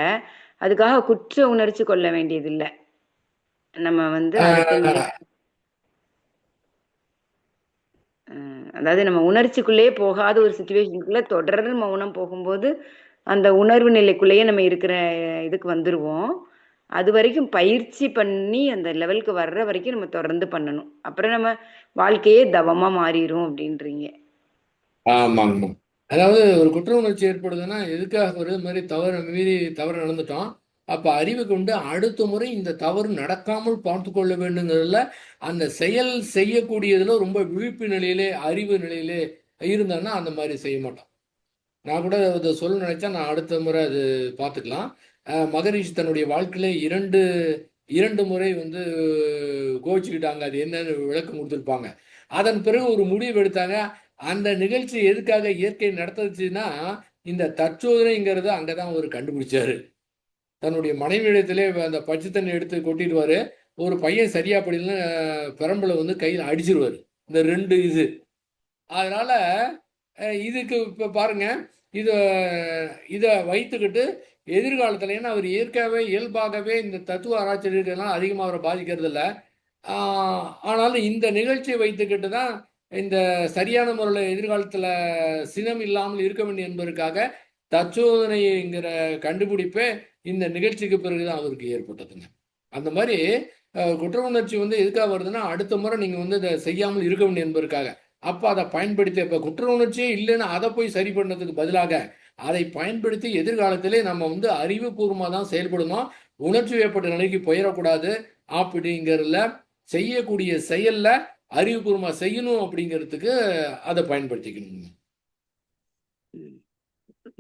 அதுக்காக குற்ற உணர்ச்சி கொள்ள வேண்டியதில்லை. நம்ம வந்து அடுத்த நிலை அதாவது நம்ம உணர்ச்சிக்குள்ளேயே போகாத ஒரு சுச்சுவேஷனுக்குள்ள தொடர்ந்து மௌனம் போகும்போது அந்த உணர்வு நிலைக்குள்ளேயே நம்ம இருக்கிற இதுக்கு வந்துருவோம். அது வரைக்கும் பயிற்சி பண்ணி அந்த லெவலுக்கு வர்ற வரைக்கும் நம்ம தொடர்ந்து பண்ணணும். அப்புறம் நம்ம வாழ்க்கையே தவமா மாறிடும் அப்படின்றீங்க. ஆமாங்க. அதாவது ஒரு குற்ற உணர்ச்சி ஏற்படுதுன்னா எதுக்காக ஒரு மாதிரி மீறி தவறு நடந்துட்டோம். அப்ப அறிவு கொண்டு அடுத்த முறை இந்த தவறு நடக்காமல் பார்த்து கொள்ள வேண்டுங்கிறதுல அந்த செயல் செய்யக்கூடியதுல ரொம்ப விழிப்பு நிலையிலே அறிவு நிலையிலே இருந்தான்னா அந்த மாதிரி செய்ய மாட்டோம். நான் கூட அதை சொல்ல நினைச்சா நான் அடுத்த முறை அது பார்த்துக்கலாம். மகரிஷி தன்னுடைய வாழ்க்கையில இரண்டு முறை வந்து கோச்சிக்கிட்டாங்க. அது என்னன்னு விளக்கம் கொடுத்துருப்பாங்க. அதன் பிறகு ஒரு முடிவு எடுத்தாங்க. அந்த நிகழ்ச்சி எதுக்காக இயற்கை நடத்துச்சுன்னா இந்த தற்சோதனைங்கிறத அங்கதான் அவர் கண்டுபிடிச்சாரு. தன்னுடைய மனைவியிடத்திலே அந்த பச்சை தண்ணி எடுத்து கொட்டிடுவாரு. ஒரு பையன் சரியா படின்னு பெரம்புல வந்து கையில் அடிச்சிருவாரு. இந்த ரெண்டு இது அதனால இதுக்கு இப்போ பாருங்க, இதை இதை வைத்துக்கிட்டு எதிர்காலத்தில், ஏன்னா அவர் இயல்பாகவே இந்த தத்துவ ஆராய்ச்சிகள்லாம் அதிகமாக அவரை பாதிக்கிறது இல்லை. ஆனாலும் இந்த நிகழ்ச்சியை வைத்துக்கிட்டு தான் இந்த சரியான முறையில் எதிர்காலத்தில் சினம் இல்லாமல் இருக்க வேண்டும் என்பதற்காக தற்சோதனைங்கிற கண்டுபிடிப்பே இந்த நிகழ்ச்சிக்கு பிறகுதான் அவருக்கு ஏற்பட்டதுங்க. அந்த மாதிரி குற்ற உணர்ச்சி வந்து எதுக்காக வருதுன்னா அடுத்த முறை நீங்கள் வந்து இதை செய்யாமல் இருக்க வேண்டும் என்பதற்காக. அப்போ அதை பயன்படுத்தி இப்போ குற்ற உணர்ச்சியே இல்லைன்னு அதை போய் சரி பண்ணதுக்கு பதிலாக அதை பயன்படுத்தி எதிர்காலத்திலே நம்ம வந்து அறிவுபூர்வமாக தான் செயல்படணும். உணர்ச்சி வயப்பட்ட நிலைக்கு போயிடக்கூடாது அப்படிங்கிறதுல செய்யக்கூடிய செயல்ல அறிவுபூர்வமாக செய்யணும் அப்படிங்கிறதுக்கு அதை பயன்படுத்திக்கணும்.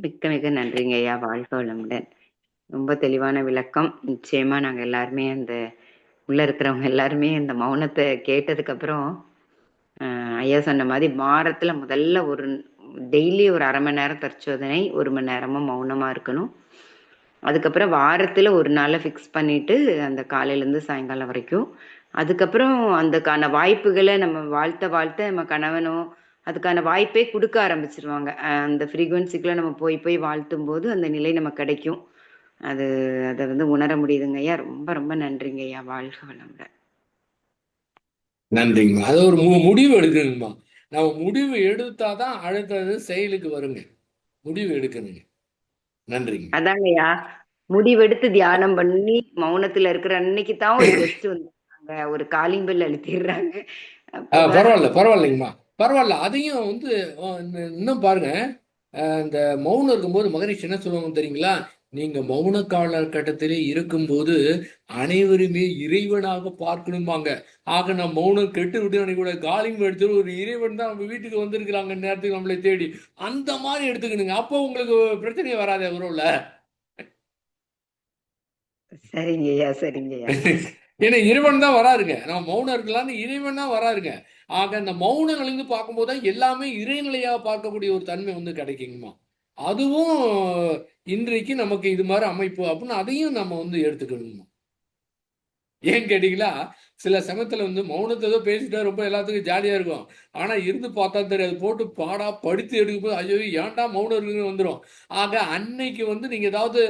மிக்க மிக்க நன்றிங்க ஐயா. வாழ்க வளமுடன். ரொம்ப தெளிவான விளக்கம். நிச்சயமா நாங்க எல்லாருமே அந்த உள்ள இருக்கிறவங்க எல்லாருமே இந்த மௌனத்தை கேட்டதுக்கு அப்புறம் ஐயா சொன்ன மாதிரி வாரத்துல முதல்ல டெய்லி ஒரு அரை மணி நேரம் தற்சோதனை, 1 மணி நேரமும் மௌனமா இருக்கணும். அதுக்கப்புறம் வாரத்துல ஒரு நாளை ஃபிக்ஸ் பண்ணிட்டு அந்த காலையிலேருந்து சாயங்காலம் வரைக்கும். அதுக்கப்புறம் அதுக்கான வாய்ப்புகளை நம்ம வாழ்த்த நம்ம கணவனோ அதுக்கான வாய்ப்பே கொடுக்க ஆரம்பிச்சிருவாங்க. அந்த ஃப்ரீக்வன்சிக்குள்ள நம்ம போய் வாழ்த்தும் போது அந்த நிலை நமக்கு கிடைக்கும். அதை வந்து உணர முடியுதுங்க ஐயா. ரொம்ப ரொம்ப நன்றிங்க ஐயா. வாழ்க வளமுடன். நன்றிங்கம்மா. அது ஒரு முடிவு எடுக்கணுங்கம்மா. நம்ம முடிவு எடுத்தாதான் அடுத்தது செயலுக்கு வருங்க. முடிவு எடுக்கணுங்க. நன்றிங்க. அதாங்கய்யா, முடிவெடுத்து தியானம் பண்ணி மௌனத்துல இருக்கிற அன்னைக்கு தான் ஒரு கெஸ்ட் வந்து ஒரு காலிங் பெல் அழுத்திடுறாங்க. அப்பதான் பரவாயில்ல பரவாயில்லைங்கம்மா, பரவாயில்ல. அதையும் வந்து இன்னும் பாருங்க, இந்த மௌனம் இருக்கும்போது மகரிஷி என்ன சொல்லுவாங்க தெரியுங்களா? நீங்க மௌன காலகட்டத்திலே இருக்கும்போது அனைவருமே இறைவனாக பார்க்கணும்பாங்க. ஆக நான் மௌனம் கெட்டு விட்டு அன்னைக்கு கூட காலிங் எடுத்து ஒரு இறைவன் தான் நம்ம வீட்டுக்கு வந்திருக்கிறாங்க நேரத்துக்கு நம்மளை தேடி, அந்த மாதிரி எடுத்துக்கணுங்க. அப்போ உங்களுக்கு பிரச்சனையே வராது உறவுல. சரிங்கய்யா, சரிங்கய்யா. ஏன்னா இறைவன் தான் வராருங்க. நம்ம மௌனம் இருக்கலாம்னு இறைவன் தான் வராருங்க. ஆக அந்த மௌன நிலைந்து பார்க்கும்போது தான் எல்லாமே இறைநிலையா பார்க்கக்கூடிய ஒரு தன்மை வந்து கிடைக்குங்கம்மா. அதுவும் இன்றைக்கு நமக்கு இது மாதிரி அமைப்பு அப்படின்னு அதையும் நம்ம வந்து எடுத்துக்கணுங்கம்மா. ஏன் கேட்டீங்களா, சில சமயத்துல வந்து மௌனத்தை ஏதோ பேசிட்டா ரொம்ப எல்லாத்துக்கும் ஜாலியா இருக்கும். ஆனா இருந்து பார்த்தா தெரியாது. போட்டு பாடா படுத்தி எடுக்கும்போது ஐயோ ஏன்டா மௌனம் இருக்குன்னு வந்துடும். ஆக அன்னைக்கு வந்து நீங்க ஏதாவது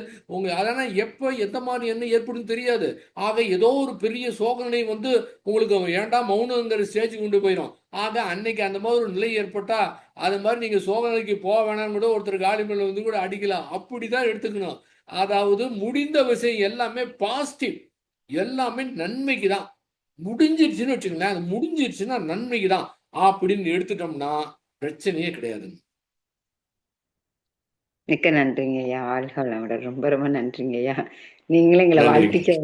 அதனா எப்ப எந்த மாதிரி என்ன ஏற்படுன்னு தெரியாது. ஆக ஏதோ ஒரு பெரிய சோதனை வந்து உங்களுக்கு ஏன்டா மௌனங்கிற ஸ்டேஜுக்கு கொண்டு போயிடும். ஆக அன்னைக்கு அந்த மாதிரி ஒரு நிலை ஏற்பட்டா அது மாதிரி நீங்க சோதனைக்கு போக வேணாம்னு கூட ஒருத்தர் காலி மேல வந்து கூட அடிக்கலாம். அப்படிதான் எடுத்துக்கணும். அதாவது முடிந்த விஷயம் எல்லாமே பாசிட்டிவ், எல்லாமே நன்மைக்கு தான். முடிஞ்சிருச்சுன்னு வச்சுக்கோங்களேன், அது முடிஞ்சிருச்சுன்னா நன்மைக்கு தான் அப்படின்னு எடுத்துட்டோம்னா பிரச்சனையே கிடையாதுங்க. மிக்க நன்றிங்கய்யா. வாழ்க வளமுடன். ரொம்ப ரொம்ப நன்றிங்கய்யா. நீங்களும் எங்களை நன்றி. வாழ்த்திக்க